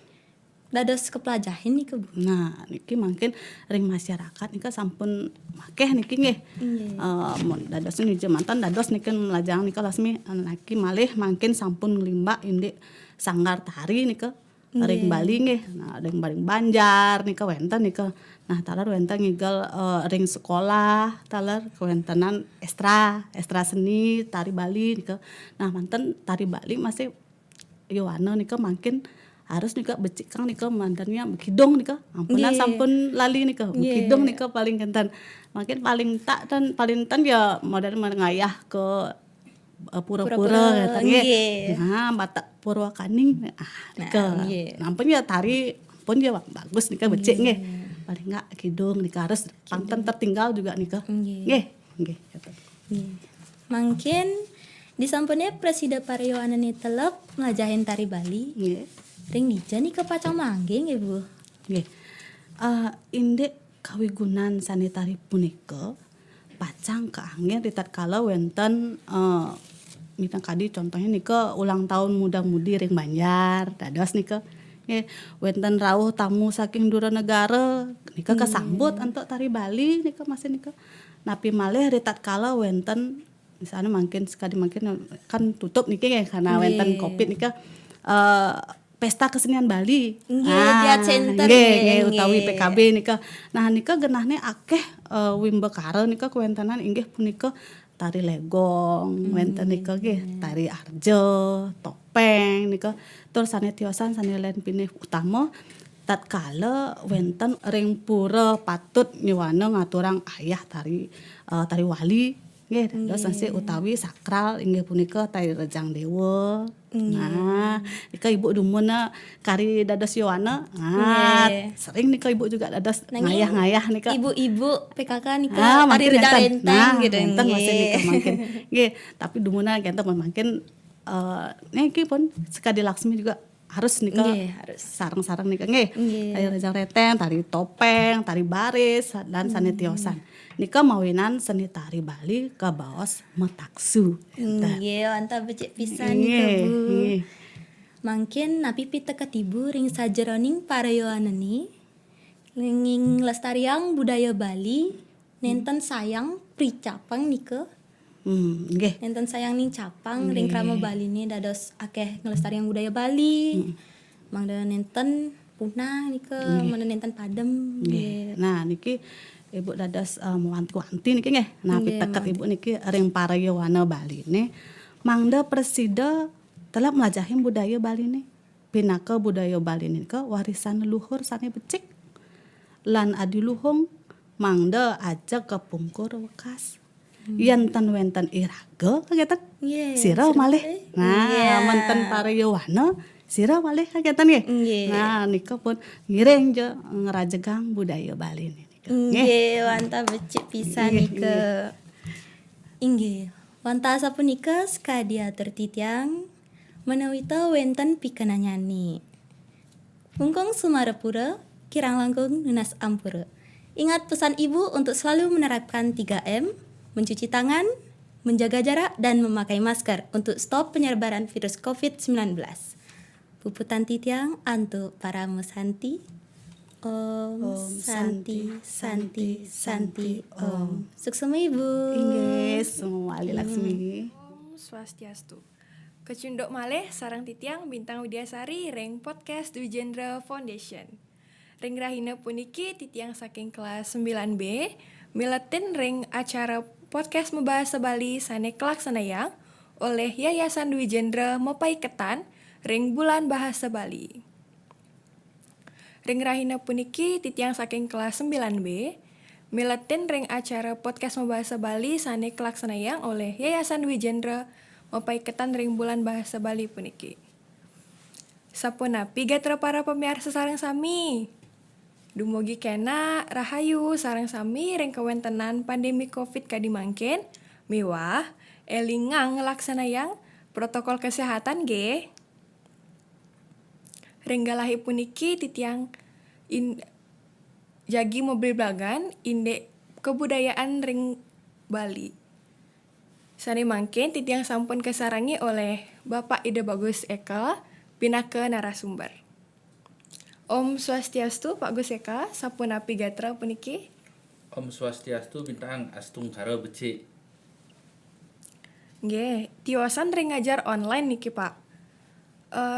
dados kepelajahin nika Bu. Nah, niki mangkin ring masyarakat nika sampun makeh niki nggih. Mun dados di Jemanten dados niki melajang nika Lasmi niki malih mangkin sampun nglimba indik sanggar tari nika ring Bali nggih. Nah, ring Bali Banjar nika wenten nika. Nah, talar wenten ngigel ring sekolah, talar kewentenan ekstra seni tari Bali nika. Nah, manten tari Bali masih Yowana nika mangkin harus nika becik kang nika mandannya kidong nika. Ampunan sampun lali nika. Kidong nika paling kentan. Makin paling tak dan paling tan ya modern mengayah ke pura-pura ngeten nggih. Nah, Batak Purwakaning nika. Ampun ya tari pun ya bagus nika becik nggih. Paling enggak kidung nika harus panten tertinggal juga nika. Nggih. Nggih. Mangkin disampunnya presida parayoanan telep melajahin tari Bali. Ring dija nika pacang mangge nggih Bu. Nggih. Indek kawigunan sanitari punika pacang ke angin di tatkala wonten mitang kadi contohnya nika ulang tahun muda-mudi ring Banjar dados nika nggih wonten rawuh tamu saking dura negara nika kesambut untuk tari Bali nika masih nika napi malih di tatkala wonten misalnya mungkin sekali mungkin kan tutup niki nggih karena wonten Covid nika pesta kesenian Bali. Dia center nggih utawi PKB nika. Nah nika genahne akeh wimbekara nika kuwentenan inggih punika tari legong, wonten nika nggih tari arjo, topeng nika tur sanetiosan sanelen pinih utama tatkala wonten ring pura patut nyuwana ngaturang ayah tari wali nggih dados sasi utawi sakral inggih punika tari Rejang Dewa. Nah, nika ibu dumuna kari dados Yowana. Sering nika ibu juga dados ngayah-ngayah nika. Ibu-ibu PKK nika tari rentang gitu. Enten masih nika mungkin. Nggih, tapi dumuna genten mungkin niki pun sekadi Laksmi juga harus nika sareng-sareng nika nggih. Tari Rejang Renteng, tari topeng, tari baris dan sanetiosan. Nika mawinan seni tari Bali kabaos metaksu. Nggih, mantap becik pisan nika Bu. Mangkin napi pita ketibu ring sajeroning parayoanani ring lestariang budaya Bali nenten sayang pricapang nika. Nggih. Nenten sayang ning capang ring krama Bali ni dados akeh ngelestariang budaya Bali. Mangda nenten punah nika, mana nenten padem. Nggih. Nah niki ibu dados mewanti-wanti niki nggih. Nah pitaket ibu niki ring parayowana Bali ne mangda presida telah melajahi budaya Bali ne. Pinaka budaya Bali nika warisan leluhur sane becik. Lan adiluhung mangda aja kepungkur wekas. Yen wenten iraga kagetan. Sira malih. Nah, menten parayowana sira malih kagetan nggih. Nah, nika pun ngiring je ngerajegang budaya Bali nika. Nggih, wanta becik pisan nika. Inggih, wanta sapunika skadia tertitiang menawita wenten pikana nyani. Kungkung Sumarapura, kirang langkung nunas ampura. Ingat pesan ibu untuk selalu menerapkan 3M, mencuci tangan, menjaga jarak, dan memakai masker untuk stop penyebaran virus COVID-19. Puputan titiang untuk para musanti. Om Santi Santi Santi Om. Suksema Ibu. Inggih, semua Ali Laksmi. Om Swastiastu. Kecunduk malih sarang titiang Bintang Widyasari ring podcast Dwi Jendra Foundation. Ring rahina puniki titiang saking kelas 9B miletin ring acara podcast membahasa Bali sane kelaksanayang oleh Yayasan Dwi Jendra Mopai Ketan ring bulan bahasa Bali. Ring rahina puniki titiang saking kelas 9B miletin ring acara podcast membahasa Bali sane kelaksanayang oleh Yayasan Dwi Jendra Mopai Ketan ring bulan bahasa Bali puniki. Sapunapi gatra para pemirsa sareng sami. Dumugi kena rahayu sareng sami ring kawentenan pandemi Covid kadi mangkin miwah elingang ngelaksanayang protokol kesehatan ge. Ring galahi puniki titiang jagi mobil blagan inde kebudayaan ring Bali. Sani mangkin titiang sampun kesarangi oleh Bapak Ida Bagus Eka pinaka narasumber. Om Swastiastu Pak Gus Eka sapunapi gatra puniki. Om Swastiastu Bintang Astung Karo becik. Nggih, tiosan ring ngajar online niki Pak.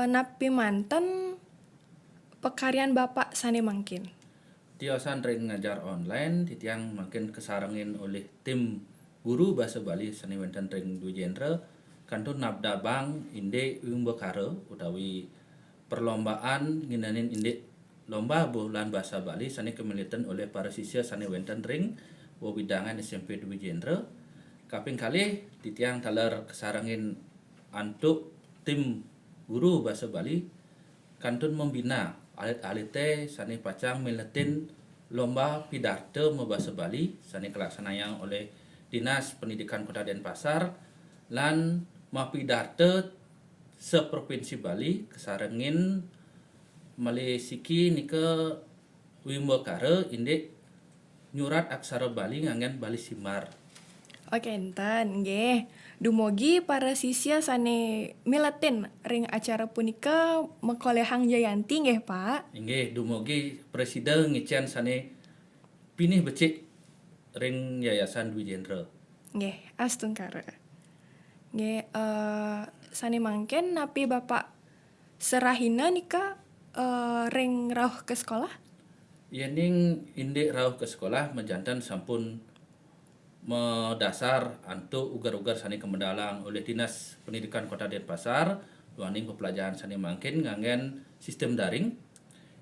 Napi manten pekaryan Bapak sane mangkin. Tiosan ring ngajar online titiang makin kesarangin oleh tim guru bahasa Bali sani wenten ring Dwi Jendra kantun nabda bang inde umbekare utawi perlombaan nginanin inde lomba bulan bahasa Bali sani kemilitan oleh para siswa sani wenten ring wewidangan SMP Dwi Jendra kaping kali titiang taler kesarangin antuk tim guru bahasa Bali kantun membina alit-alite sani pacang miletin lomba pidato membahasa Bali sani kelaksanayang oleh Dinas Pendidikan Kota Denpasar lan mapidarte seprovinsi Bali kesarengin Malesiki nika wimbekare inde nyurat aksara Bali ngangen Bali Simar. Oke enten nggih. Dumugi para sisya sane miletin ring acara punika mekolehang Jayanti nggih Pak. Inggih dumugi presiden ngician sane pinih becik ring Yayasan Dwi Jendra. Nggih, astungkara. Nggih, sane mangken napi Bapak serahina nika ring rauh ke sekolah? Yening indik rauh ke sekolah menjantan sampun medasar antuk ugar-ugar sani kemendalang oleh Dinas Pendidikan Kota Denpasar luaning pepelajaran sani mangkin ngangen sistem daring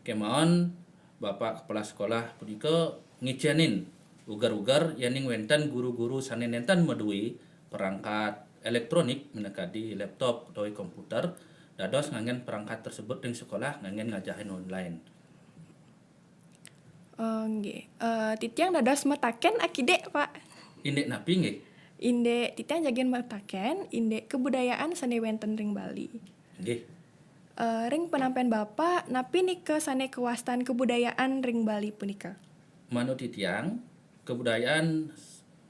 kemaon Bapak Kepala Sekolah punika ngicenin ugar-ugar yening wenten guru-guru sani nenten medui perangkat elektronik menekadi laptop atau komputer dados ngangen perangkat tersebut ing sekolah ngangen ngajahin online. Nggih. Titiang dados metaken akide Pak. Indek napi nggih? Indek titiang jagen metaken indek kebudayaan sane wenten ring Bali. Nggih. Ring penampian Bapak napi nika sane kewastan kebudayaan ring Bali punika. Manut titiang kebudayaan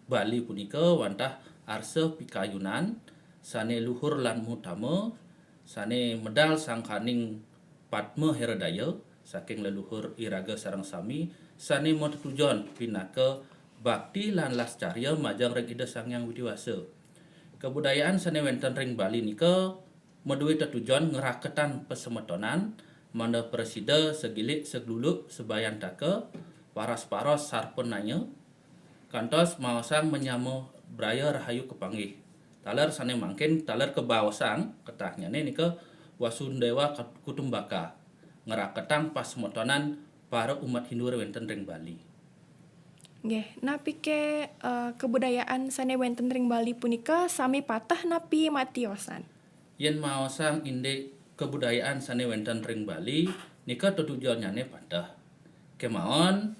Bali punika wantah arse pikayunan sane luhur lan mutama sane medal sangkaning Padma Heradaya saking leluhur iraga sareng sami sane motujon pinaka bakti lan lascarya majang ring Ida Sang Hyang Widiwasa. Kebudayaan sane wenten ring Bali nika meduwi tetujon ngeraketan pesemetonan mana presida segilik segluluk sebayan taka paras-paros sarpenanya kantos maosang menyamu braya rahayu kepanggih. Taler sane mangkin taler kebawasang ketahnyane nika Wasundewa Kutumbaka ngeraketan pasemetonan para umat Hindu wenten ring Bali. Nggih, napi ke kebudayaan sane wenten ring Bali punika sami patah napi matiosan. Yen maosang indek kebudayaan sane wenten ring Bali nika tujuannya patah. Kemaon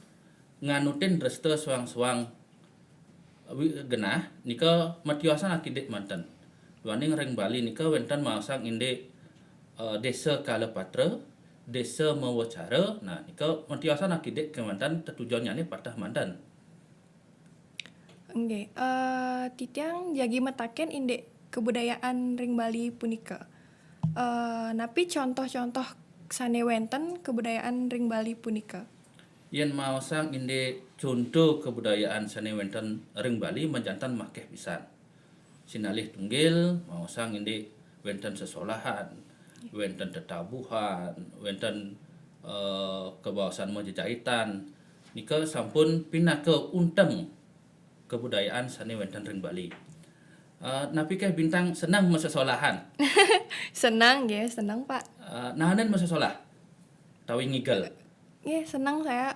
nganutin restu suang-suang genah nika matiosan akidik manten. Luaning ring Bali nika wenten maosang indek desa Kalepatra, desa Mawacara. Nah nika matiosan akidik kemantan tujuannya patah manten. Nggih, titiang jagi metaken indek kebudayaan ring Bali punika. Napi contoh-contoh sane wenten kebudayaan ring Bali punika. Yen maosang indek contoh kebudayaan sane wenten ring Bali menjantan makeh pisan. Sinalih tunggil maosang indek wenten sesolahan, wenten tetabuhan, wenten kebawasan majejahitan. Nika sampun pinaka unteng kebudayaan sane wenten ring Bali. Napi keh bintang senang mesesolahan. Senang nggih, senang Pak. Nahanan mesesolah. Tawi ngigel. Nggih, senang saya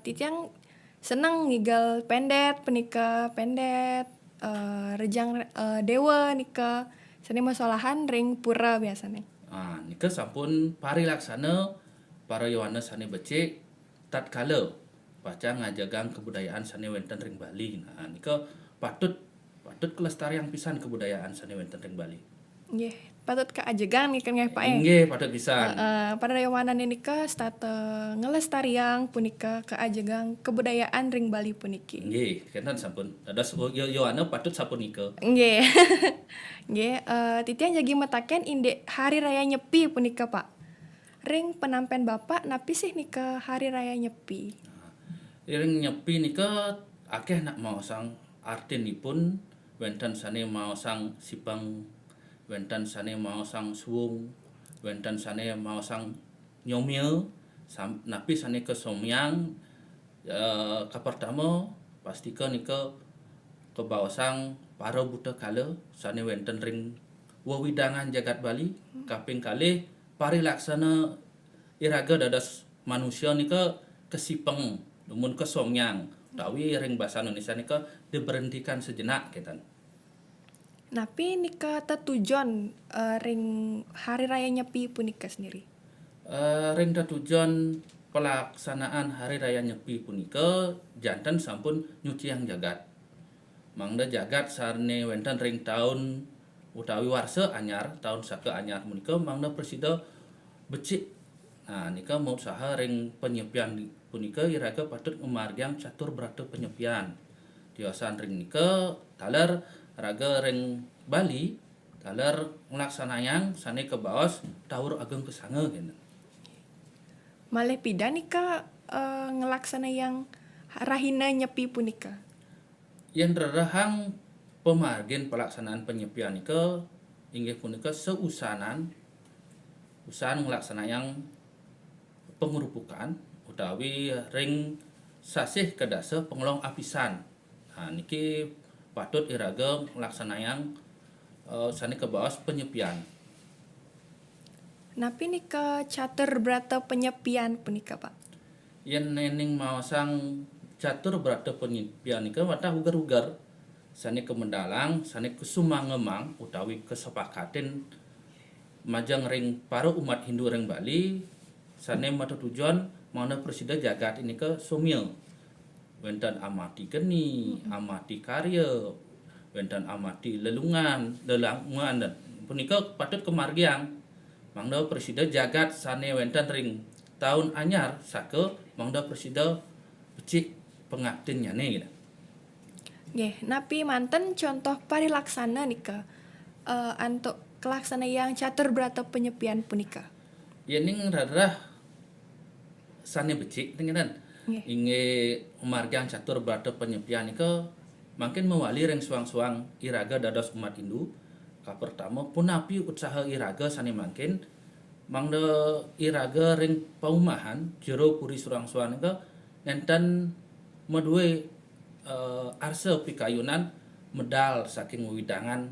titiang senang ngigel pendet, penika pendet, rejang dewa nika sane masolahan ring pura biasanya. Nika sampun parilaksana para Yohanes sane becik tatkala baca ngajagang kebudayaan sane wenten ring Bali. Nah nika patut kelestarian pisan kebudayaan sane wenten ring Bali. Nggih, patut kaajegan nih kan nggih Pak ya. Nggih, patut pisan. Pada yawanan nika stata ngelestariang punika kaajegang kebudayaan ring Bali puniki. Nggih, kenten sampun. Dados Yohana patut sapunika. Nggih. Nggih, titian jagi metaken indek hari raya Nyepi punika Pak. Ring penampian Bapak napi sih nika hari raya Nyepi. Ring Nyepi nika akeh nak maosang artinipun wenten sane maosang sipang, wenten sane maosang suwung, wenten sane maosang nyomil, napi sane kesomyang kapertama pastika nika kebaosang para buta kala sane wenten ring wewidangan jagat Bali kaping kalih parilaksana iraga dados manusia nika kesipeng namun kesomyang tawi ring bahasa Indonesia nika diberhentikan sejenak ketan. Napi nika tetujon ring hari raya Nyepi punika sendiri. Ring tetujon pelaksanaan hari raya Nyepi punika janten sampun nyuciang jagat. Mangda jagat sarne wenten ring tahun utawi warsa anyar tahun saka anyar punika mangda presida becik Nah, nika mau usaha ring penyepian punika iraga patut memargiang catur berata penyepian. Diosan ring nika taler raga ring Bali taler ngelaksanayang sane ke baos taur ageng kesanga gitu. Malih pida nika ngelaksana yang rahina nyepi punika. Yang rerahang pemargin pelaksanaan penyepian nika inggih punika usan ngelaksanayang pengurupukan utawi ring sasih kedasa pengelong apisan. Nah, niki patut iraga ngelaksanayang sani ke baos penyepian. Napi nika catur berata penyepian punika Pak. Yen nening mawasang catur berata penyepian nika watah ugar-ugar sani ke mendalang sani ke sumangemang utawi kesepakatin majang ring para umat Hindu ring Bali sane mata tujuan mana presida jagat ini ke somil wenten amati geni amati karya wenten amati lelangan dan punika patut kemargiang mangda presida jagat sane wenten ring tahun anyar sake mangda presida becik pengabdin nyane gitu. Nggih, napi manten contoh parilaksana nika untuk kelaksana yang catur berata penyepian punika. Yening rarah sane becik dengan inge margang catur berata penyepian nika makin mewali ring suang-suang iraga dados umat Hindu. Ka pertama punapi usaha iraga sane makin mangda iraga ring paumahan jero puri suang-suang nika nenten medue arsa pikayunan medal saking widangan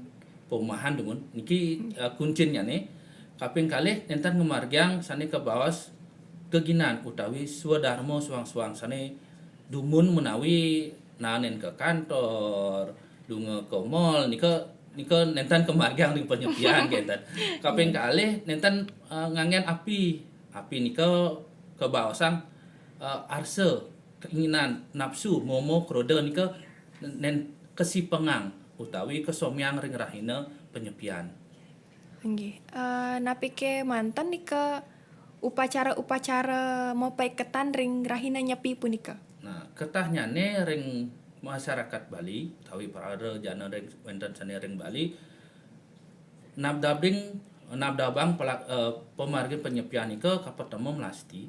paumahan dumun niki kuncinya nih kaping kalih nenten ngemargiang sane ke bawas keginan utawi swadharma suang-suang sane dumun menawi nanen ke kantor dunge ke mall nika nenten kemargiang di penyepian kenten kaping kalih nenten ngangen api nika ke bawasang arse keinginan nafsu momo kroda nika nen kesipengang utawi kesomiang ring rahina penyepian. Nggih, napi ke manten nika upacara-upacara mau paiketan ring rahina nyepi punika. Nah, ketahnyane ring masyarakat Bali, tawi para jana ring wenten sane ring Bali nabdabang pemargi penyepian ika kapetemu melasti.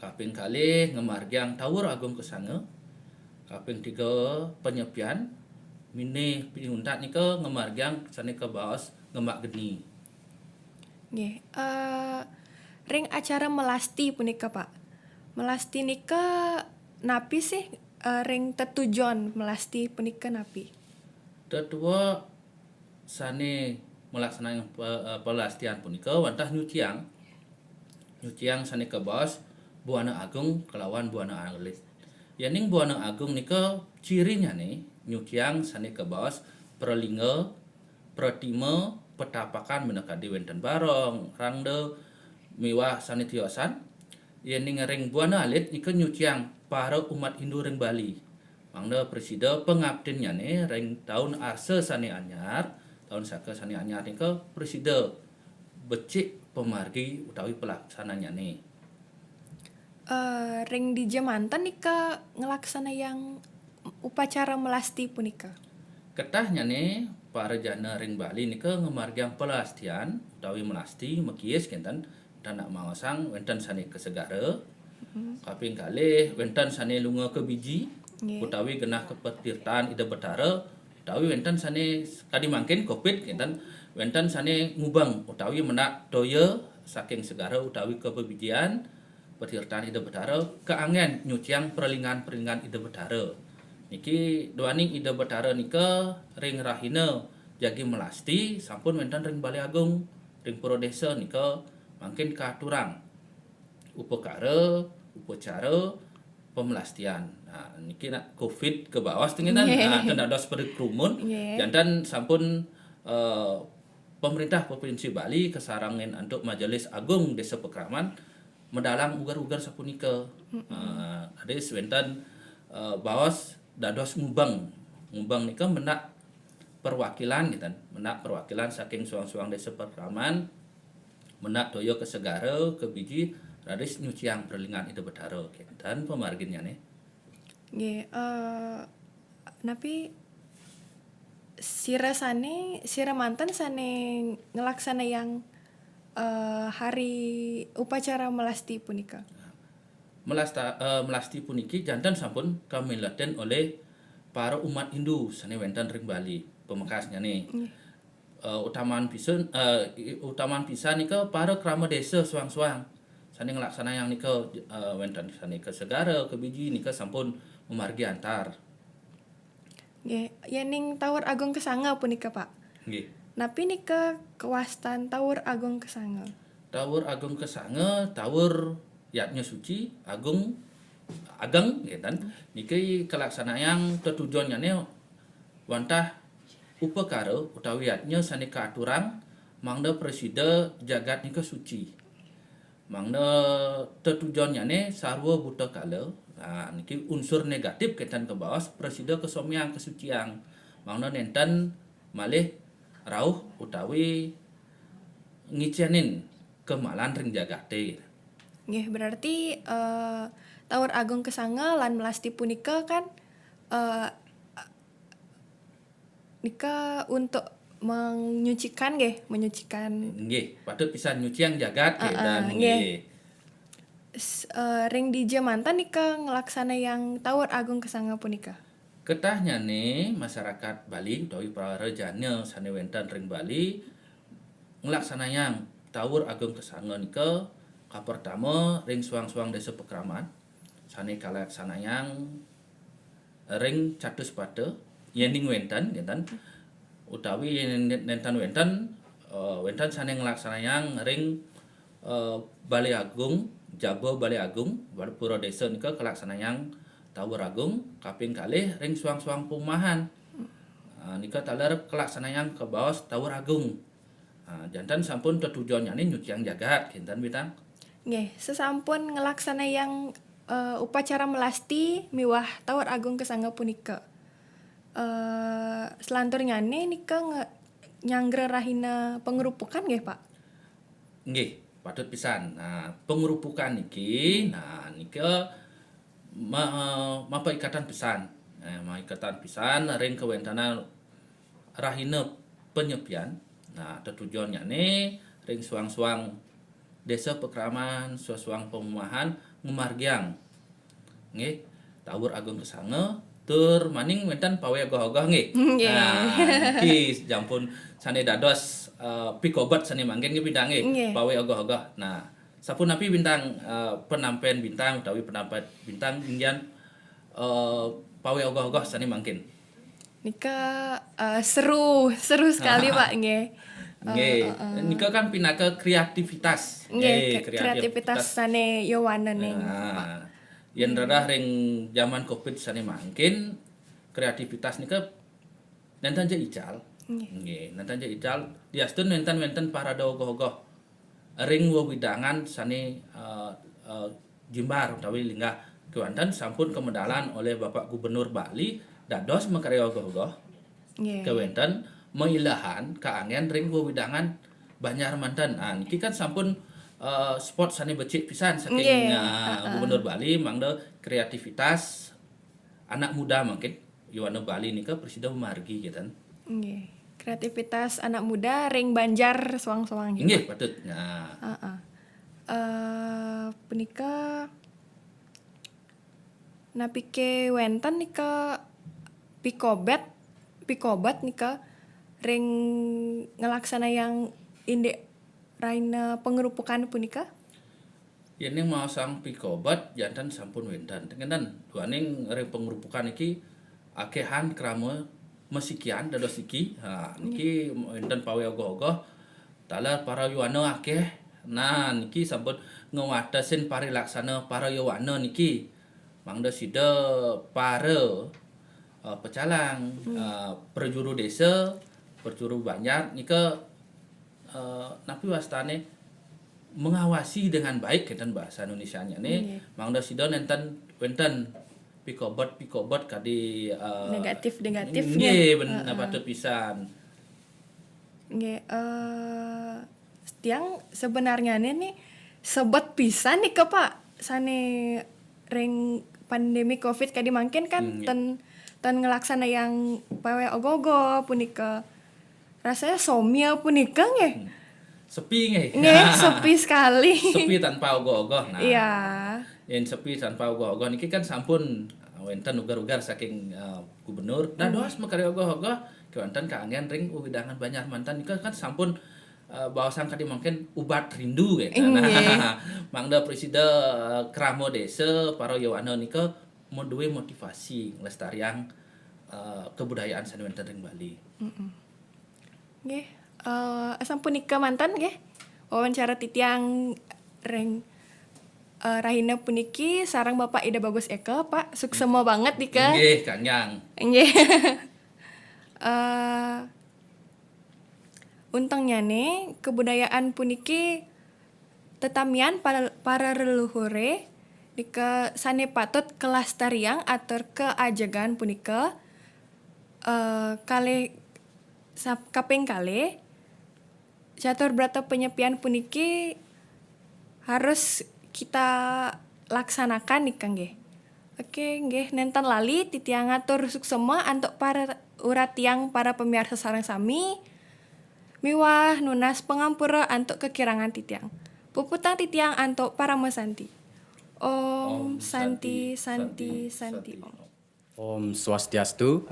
Kaping kalih ngemargiang tawur agung kesanga. Kaping 3 penyepian mini piuntat nika ngemargiang sane ke baos ngemak geni. Nggih, ring acara melasti punika Pak. Melasti nika napi sih ring tetujon melasti punika napi. Tetua sane melaksanakan pelastian punika wantah nyuciang sane ke baos Buana Agung kelawan Buana Alit. Yaning Buana Agung nika cirinya nih nyuciang sane ke baos perlingga pratima petapakan menekadi wenten barong rangde miwah sane tiosan yening ring Buana Alit nika nyuciang para umat Hindu ring Bali mangda presida pengabdinnya nih ring tahun arse sane anyar tahun saka sane anyar nika presida becik pemargi utawi pelaksananya nih Ring di Jamanten nika ngelaksana yang upacara melasti punika. Ketahnya nih para jana ring Bali nika ngemargiang pelastian utawi melasti mekies kenten tanak mawasang wenten sane kesegara kaping kalih wenten sane lunga ke biji utawi genah kepetirtaan ida betara utawi wenten sane kadi mangkin covid kenten wenten sane ngubang utawi menak toya saking segara utawi kepebijian petirtaan ida betara keangen nyuciang perlingan ida betara. Niki doaning ida betara nika ring rahina jagi melasti sampun wenten ring Balai Agung ring Pura Desa nika mangkin katurang upacara pemelastian. Nah niki nak covid ke bawah tengenan nah dados berkerumun jantan sampun pemerintah Provinsi Bali kesarangin untuk Majelis Agung Desa Pekraman mendalang ugar-ugar sapunika ada wenten bawas dados ngubang nika menak perwakilan gitu menak perwakilan saking suang-suang desa Pekraman menak doyo ke segara ke biji radis nyuciang perlingan ide bedaro dan pemarginnya nih. Nggih, napi sira mantan sane ngelaksana yang hari upacara melasti punika. Melasti puniki jantan sampun kamilaten oleh para umat Hindu sane wenten ring Bali pemekasnya nih. Utamaan pisan nika para krama desa suang-suang sane ngelaksana yang nika wenten sane ke segara ke biji nika sampun memargi antar. Nggih, yening Tawur Agung Kesanga punika, Pak. Nggih. Napi nika kewastan Tawur Agung Kesanga. Tawur Agung Kesanga tawur yatnya suci ageng ya kan niki kelaksanaan ketujuannya nih wantah upakara utawi yatnya sane kaaturan mangda presida jagat nika suci mangda tetujuannya nih sarwa buta kala nah niki unsur negatif ketan ke bawah presida kesomiang kesucian mangda nenten malih rauh utawi ngicenin kemalan ring jagate. Nggih, berarti Tawur Agung Kesanga lan melasti punika kan nika untuk menyucikan. Nggih, patut pisan nyuciang jagat dan nggih. Ring di Jamantan nika ngelaksana yang Tawur Agung Kesanga punika. Ketahnya nih masyarakat Bali utawi para jana sane wenten ring Bali ngelaksana yang Tawur Agung Kesanga nika pertama ring suang-suang desa pekraman sane kalaksana yang ring catus pada yening wenten gitu utawi nenten wenten sane ngelaksana yang ring Balai Agung Jabo Balai Agung pura desa nika kalaksana yang Tawur Agung kaping kalih ring suang-suang perumahan nika taler kalaksana yang ke bawah Tawur Agung jantan sampun tujuannya nih nyuciang jagat kinten bitang. Nggih, sesampun ngelaksana yang upacara melasti miwah Tawur Agung Kesanga punika. Selanturnyane nika nyanggra rahina pengerupukan nggih, Pak? Nggih, patut pisan. Nah, pengerupukan niki nika mapa ikatan pisan. Ikatan pisan ring kewentana rahina penyepian. Nah, tujuannya nih ring suang-suang desa pekraman suang perumahan ngemargiang nggih Tawur Agung Kesanga tur maning wenten pawe ogoh-ogoh nggih iki jampun sane dados pikobat sane manggen nggih bintang nggih pawe ogoh-ogoh nah sapunapi bintang penampian bintang utawi penampian bintang inggian pawe ogoh-ogoh sane manggen nika seru sekali Pak nggih. Nggih, nika kan pinaka kreativitas. Nggih, kreativitas sane yowana ning. Yen radah ring zaman Covid sane mangkin kreativitas nika nenten je ical. Nggih, nenten je ical. Diastun nenten para ogoh-ogoh. Ring wewidangan sane jimbar utawi linggah kewanten sampun kemedalan oleh Bapak Gubernur Bali dados makarya ogoh-ogoh. Kewenten mengilahan keangen ring wewidangan Banjar Manten. Niki kan sampun spot sane becik pisan saking Gubernur Bali mangda kreativitas anak muda mungkin Yowana Bali nika presida memargi gitu. Nggih. Kreativitas anak muda ring Banjar suang-suang gitu. Nggih, patut. Nah. Punika napike wenten nika pikobat nika ring ngelaksana yang indek raina pengerupukan punika? Yen mau sang pikobat jantan sampun wenten. Tengenan duaning ring pengerupukan iki akehan krama mesikian dados iki. Niki wenten pawe ogoh-ogoh talar para yuwana akeh. Nah niki sampun ngewatasin parilaksana para yuwana niki. Mangda sida para pecalang perjuru desa perjuru Banjar nika napi wastane mengawasi dengan baik keten bahasa Indonesianya nih mangda sida nenten wenten pikobat kadi negatif nggih bener patut pisan nggih tiang sebenarnya nih sebet pisan nih ke Pak sane ring pandemi Covid kadi mangkin kan ten ngelaksana yang pawe ogogo punika rasanya somia punika nggih. Sepi nggih. Sepi sekali. Sepi tanpa ogoh-ogoh. Nah, Iya. Yang sepi tanpa ogoh-ogoh niki kan sampun wenten ugar-ugar saking gubernur. Dados makari ogoh-ogoh kewanten kaangen ring uwidangan Banjar Mantan nika kan sampun bawasan kadi mungkin ubat rindu gitu. Nah, mangda presiden kramo desa para yawana nika duwe motivasi nglestarian kebudayaan sanewen ring Bali. Nggih, sampun nika mantan nggih. Wawancara titiang ring rahina puniki sarang Bapak Ida Bagus Eka, Pak. Suksema banget dika. Nggih, Kanyang. Nggih. Untungnya nih kebudayaan puniki tetamian para leluhure dika sane patut kelastarian atur keajagan punika kaping kali catur brata penyepian puniki harus kita laksanakan nih Kang nggih. Oke, nggih nenten lali titiang ngatur suksema antuk para uratiang para pemirsa sareng sami. Miwah nunas pengampura antuk kekirangan titiang. Puputang titiang antuk para mesanti. Om Santi Santi Santi Om. Om Swastiastu.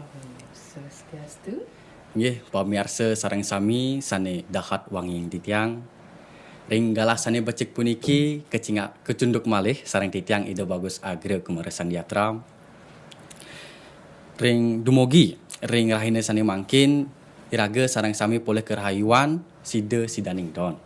Swastiastu. Nggih, pamirsa sareng sami sane dahat wanging titiang. Ring galah sane becik puniki kecunduk malih sareng titiang Ida Bagus Agre Kemeresan Diatra. Ring dumogi ring rahine sane mangkin iraga sareng sami poleh kerahayuan sida sidaning don.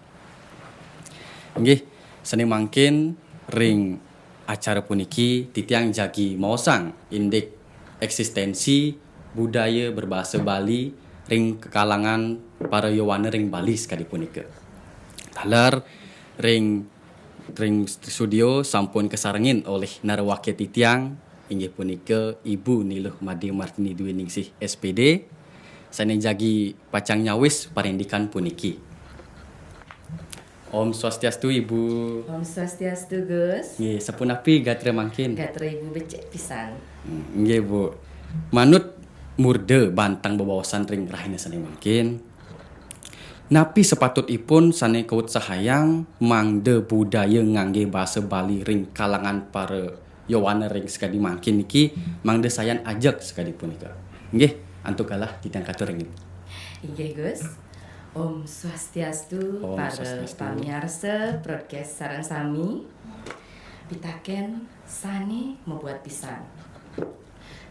Nggih, sane mangkin ring acara puniki titiang jagi maosang indek eksistensi budaya berbahasa Bali ring kekalangan para yawana ring Bali sekali punika. Talar ring studio sampun kesarengin oleh narawake titiang inggih punika Ibu Niluh Madi Martini Dwi Ningsih SPD sane jagi pacang nyawis parendikan puniki. Om Swastiastu Ibu. Om Swastiastu Gus. Nggih, sapunapi gatre mangkin. Gatre Ibu becek pisan. Nggih Bu. Manut murde bantang bebawasan ring rahina sane mangkin. Napi sepatutipun sane kaut sahayang mangde budaya ngangge bahasa Bali ring kalangan para yawana ring sekadi mangkin niki mangde sayan ajak sekadi punika. Nggih, antuk kalah titiang katur ring. Inggih Gus. Om Swastiastu Om para Swastiastu. pamirsa podcast sareng sami. Pitaken sani membuat pisan.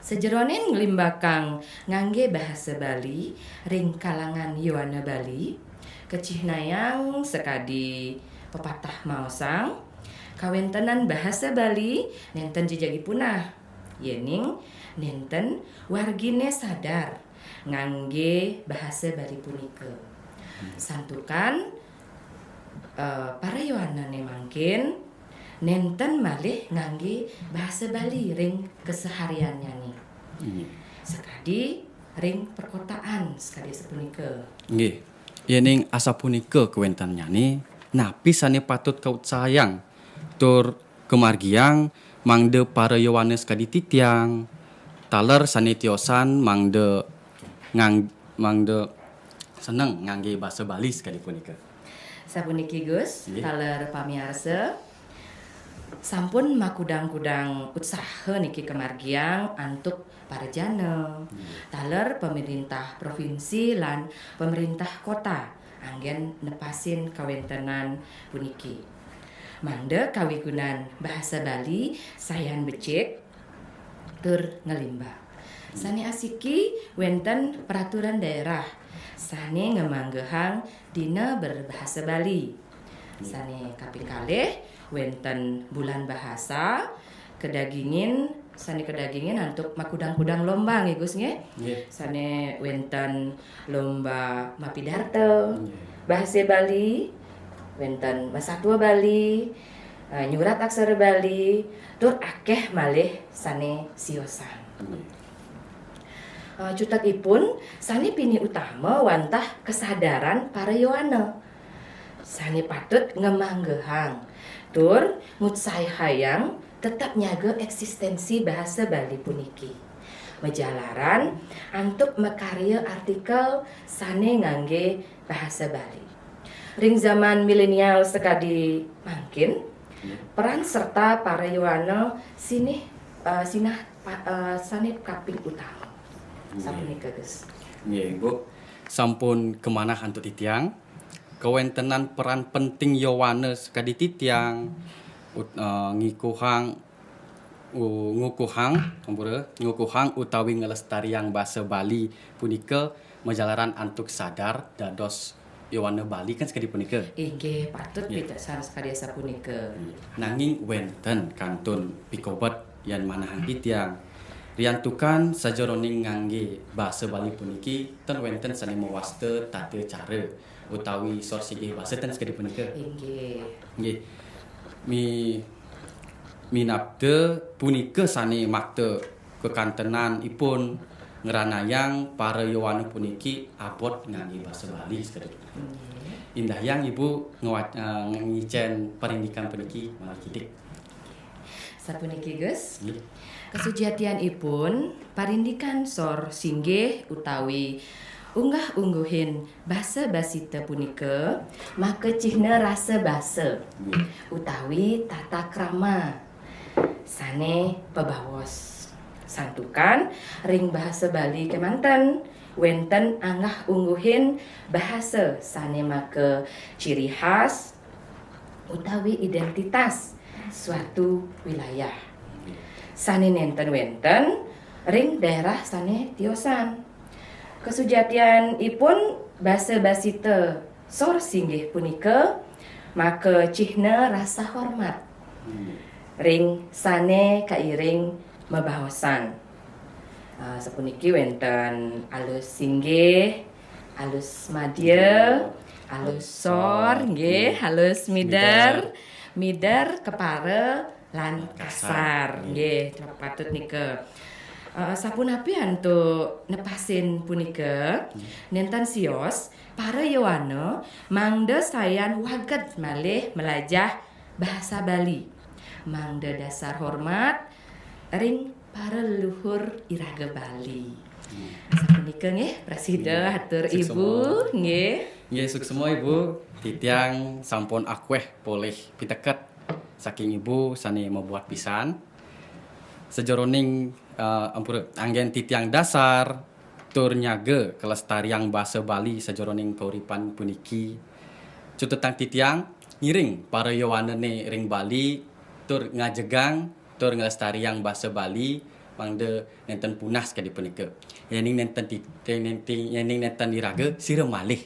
Sejeronin ngelimbakang ngangge bahasa Bali ring kalangan yawana Bali kecihnayang sekadi pepatah maosang kawentenan bahasa Bali nenten jejagi punah yening nenten wargine sadar ngangge bahasa Bali punika santukan para yawana mangkin nenten malih ngangge bahasa Bali ring kesehariannya nih. Sekadi ring perkotaan sekadi sepunika. Nggih. Yening asa punika kewentan nyani napi sane patut kaut sayang tur kemargiang mangde para yawana sekadi titiang taler sane tiosan mangde seneng ngangge bahasa Bali sekadi punika. Sapuniki Gus, Nggih. taler pamirsa sampun makudang-kudang usaha niki kemargiang antuk para jana. Taler pemerintah provinsi lan pemerintah kota anggen nepasin kawentenan puniki. Mangde kawigunan bahasa Bali sayan becik tur ngelimbah. Sane asiki wenten peraturan daerah sane ngemanggehang dina berbahasa Bali. Sane kaping kalih wenten bulan bahasa kedagingin untuk makudang-kudang lomba nggih Gus nggih. Sane wenten lomba Mapidarto, bahasa Bali, wenten Masatwa Bali, nyurat aksara Bali, tur akeh malih sane siosan. Cutakipun sane pini utama wantah kesadaran para yawana. Sane patut ngemanggehang. Tur mutsai hayang tetap nyaga eksistensi bahasa Bali puniki. Mejalaran antuk mekarya artikel sane ngangge bahasa Bali. Ring zaman milenial sekadi mangkin, peran serta para yuwana sini sane kaping utama. Sapunika geus. Nggih, Bu. Sampun kemanah antuk titiang. Kewentenan peran penting Yowana sekadi titiang ngukuhang utawi ngelestariang bahasa Bali punika majalaran antuk sadar dados Yowana Bali kan sekadi punika. Inggih patut pitasan sekadi sapunika. Nanging wenten kantun pikobet yan manahan titiang riantukan sajroning ngangge bahasa Bali puniki ten wenten sane mawaste tata cara utawi sorsigih bahasa ten sekadi punika. Inggih. Nggih. Minapte punika sane makte kekantenan ipun ngeranayang para Yowana puniki abot ngangge bahasa Bali sekadi. Indah yang Ibu ngicen perindikan puniki malah kidik. Sapuniki geus. Kesujatian ipun parindikan sor singgih utawi unggah-ungguhin basa basita punika maka cihna rasa basa utawi tata krama sane pebawos santukan ring bahasa Bali kemanten wenten anggah ungguhin bahasa sane maka ciri khas utawi identitas suatu wilayah sane nenten wenten ring daerah sane tiosan. Kesujatian ipun basa basita sor singgih punika maka cihna rasa hormat. Ring sane kairing mebahosan. Sapuniki wenten alus singgih, alus madya, alus sor nggih, alus mider kepara lan kasar nggih patut nika. Sapunapi antuk nepasin punika nenten sios para Yowana mangda sayan waget malih melajah bahasa Bali. Mangda dasar hormat ring para leluhur iraga Bali. Sapunika nggih Presida hatur Ibu nggih. Nggih suksema Ibu. Titiang sampun akweh poleh piteket saking Ibu sane membuat pisan. Sejroning anggen titiang dasar tur nyaga kelestarian bahasa Bali sajroning kauripan puniki. Cututang titiang ngiring para Yowana ne ring Bali tur ngajegang tur ngelestarian bahasa Bali mangde nenten punah sekali punika. Yening nenten iraga sira malih.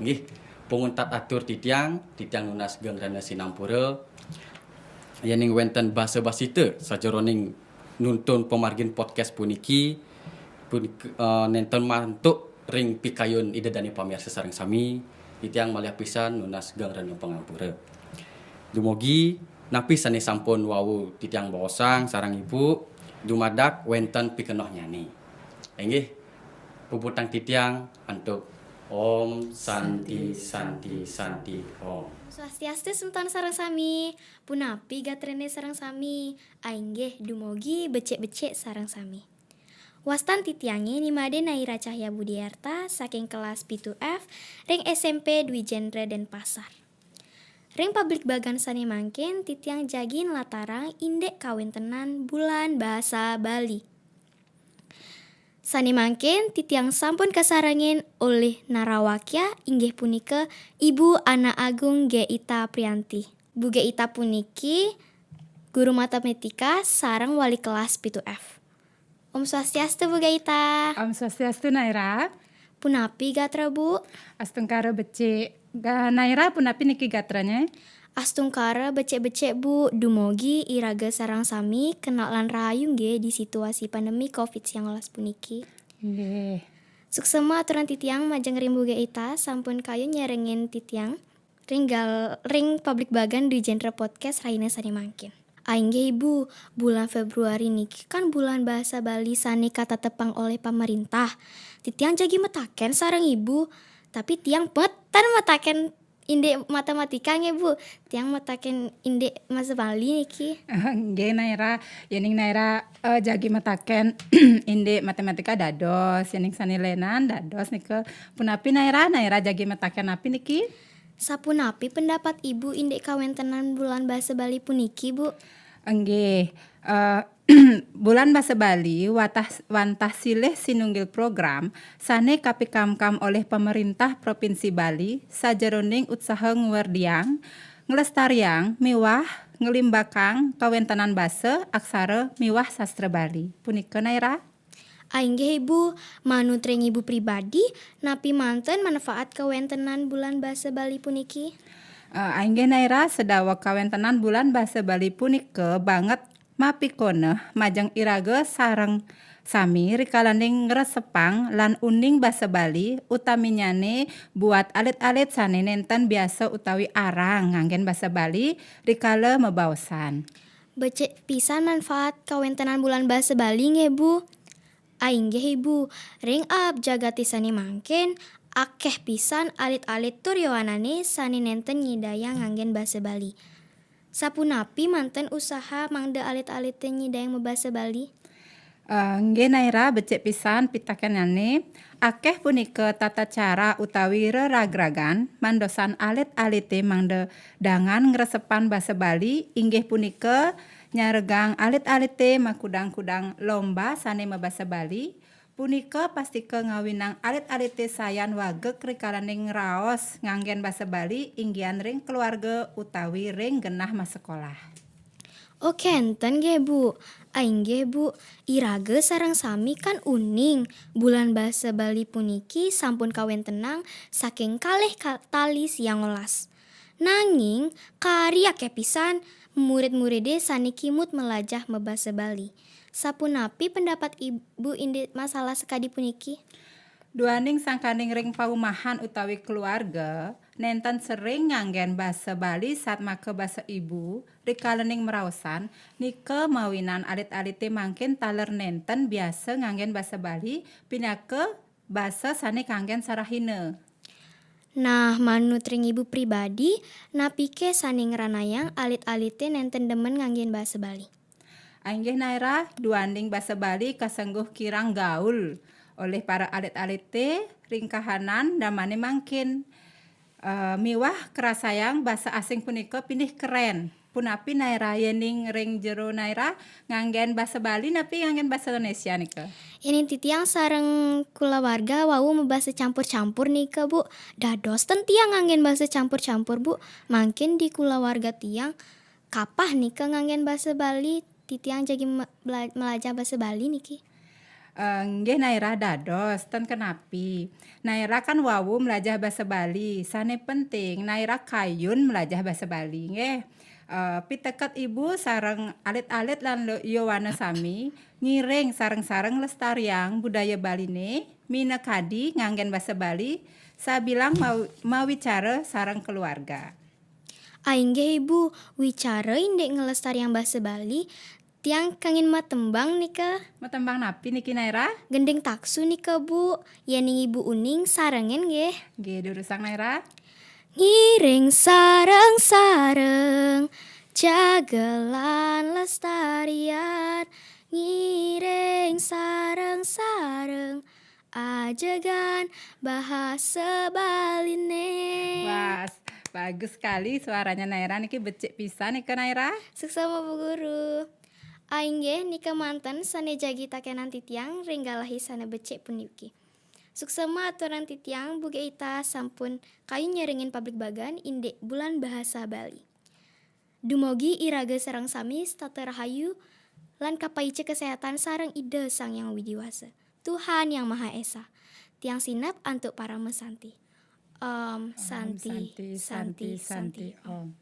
Nggih, punguntat atur titiang nunas gengrana sinampura. Yening wenten bahasa basita sajroning nuntun pemargin podcast puniki nenten mantuk ring pikayun ida dani pamirsa sareng sami titiang malih pisan nunas gengrana pangampura. Dumugi napi sane sampun wau titiang bawosang sarang Ibu dumadak wenten pikenoh nyani. Inggih puputang titiang antuk Om Santi Santi Santi Om. Swastiastu semeton sareng sami, punapi gatrene sareng sami, ainggih dumugi becek-becek sareng sami. Wastan titiange nimade Naira Cahya Budiarta saking kelas P2F ring SMP Dwi Jendra Denpasar. Ring publik bagan sani mangkin titiang jagin latarang indek kawintenan bulan bahasa Bali. Sani mangkin titiang sampun kasarangin oleh narawakya inggih punika Ibu Ana Agung Geita Prianti. Bu Geita puniki guru matematika sareng wali kelas P2F. Om Swastiastu Bu Geita. Om Swastiastu Naira. Punapi gatra Bu? Astungkara becek. Naira punapi niki gatranya? Astungkara becek-becek Bu, dumogi iraga sarang sami kenalan rahayu nggih di situasi pandemi Covid-19 puniki. Nggih. Suksema aturan titiang majeng rimbu Geita sampun kayu nyerengin titiang ring publik bagan di genre podcast Raina Sani Mangkin. Ainggih Ibu, bulan Februari niki kan bulan bahasa Bali sani kata tepang oleh pemerintah. Titiang jagi metaken sareng Ibu, tapi tiang peten metaken indek matematika nge Bu. Tiang mataken indek masa Bali niki. Nggih Naira, yening Naira jagi mataken inde matematika dados, yening sanilenan dados nike punapi Naira jagi mataken api niki? Sapunapi pendapat Ibu indek kawentenan bulan bahasa Bali puniki Bu? Nggih, bulan bahasa Bali wantah silih sinunggil program sane kapikamkam oleh pemerintah Provinsi Bali sajeroning usaha nguwerdiang, ngelestariang, miwah, ngelimbakang kawentenan basa, aksara, miwah sastra Bali. Punika Naira? Aing ge Ibu, manut ring Ibu pribadi, napi manten manfaat kawentenan bulan bahasa Bali puniki? Aing ge Naira sedawa kawentenan bulan bahasa Bali punika banget mapikone majeng iraga sareng sami rikalaning ngresepang lan uning basa Bali utaminyane buat alit-alit sane nenten biasa utawi arang nganggen basa Bali rikala mebaosan. Becek pisan manfaat kawentenan bulan bahasa Bali nge Bu. Aing ge Ibu, ring up jagati sani mangken akeh pisan alit-alit turyawanane sani nenten nyidaya nganggen basa Bali. Sapunapi manten usaha mangda alit-alit nyidayang membahasa Bali? Nggih Naira becek pisan pitakenane akeh punika tata cara utawi reragragan mandosan alit-alite mangda dangan ngresepan basa Bali inggih punika nyaregang alit-alite makudang-kudang lomba sane mebasa Bali punika pastike ngawinang alit-alite sayan wagek rikalaning raos nganggen basa Bali inggian ring keluarga utawi ring genah masekolah. Oke, enten ge Bu. Aing ge Bu, iraga sareng sami kan uning. Bulan bahasa Bali puniki sampun kawentenang saking kalih tali siang ngolas. Nanging karya kepisan murid-muride sani kimut melajah mebasa Bali. Sapunapi pendapat Ibu inde masalah sekadi puniki? Duaning sangkaning ring paumahan utawi keluarga nenten sering nganggen basa Bali saat make basa ibu rikalening meraosan nike mawinan alit-alite mangkin taler nenten biasa nganggen basa Bali pinake basa sane kanggen sarahina. Nah, manut ring Ibu pribadi, napike sani ngranayang alit-alite nenten demen nganggen basa Bali. Ainggih Naira, duaning basa Bali kasengguh kirang gaul oleh para alit-alite ring kahanan damane mangkin. Miwah kerasayang basa asing punika pinih keren. Punapi Naira yening ring jero Naira nganggen basa Bali napi nganggen basa Indonesia nika. Ini titiang sareng kulawarga wau membahasa campur-campur nika Bu. Dados ten tiang nganggen bahasa campur-campur Bu. Mangkin di kulawarga tiang kapah nika nganggen bahasa Bali titiang jagi melajah bahasa Bali niki. Nggih Naira dados ten kenapi. Naira kan wawu melajah bahasa Bali. Sane penting Naira kayun melajah bahasa Bali nggih. Piteket Ibu sareng alit-alit lan yowana sami ngiring sareng-sareng lestariang budaya Baline minekadi nganggen bahasa Bali sabilang mau wicara sareng keluarga. Aing ge Ibu, wicara indek ngelestariang bahasa Bali tiang kangin matembang nika. Matembang napi niki Naira? Gendeng taksu nika Bu. Yening Ibu uning sarengen nggih. Nggih durusang Naira. Ngiring sareng-sareng jagelan lestarian. Ngiring sareng-sareng ajegan bahasa Baline. Wah, bagus sekali suaranya Naira niki becik pisan nika Naira. Suksama Bu Guru. Aing ge nika manten sane jagi takenan titiang ringgalahi sane becik puniki. Suksema aturan titiang buge ita sampun kayu nyeringin pabrik bagan indek bulan bahasa Bali. Dumogi iraga sareng sami stata rahayu lan kapaice kesehatan sareng ide Sang Yang Widiwasa. Tuhan Yang Maha Esa. Tiang sinap antuk para mesanti. Santi. Om.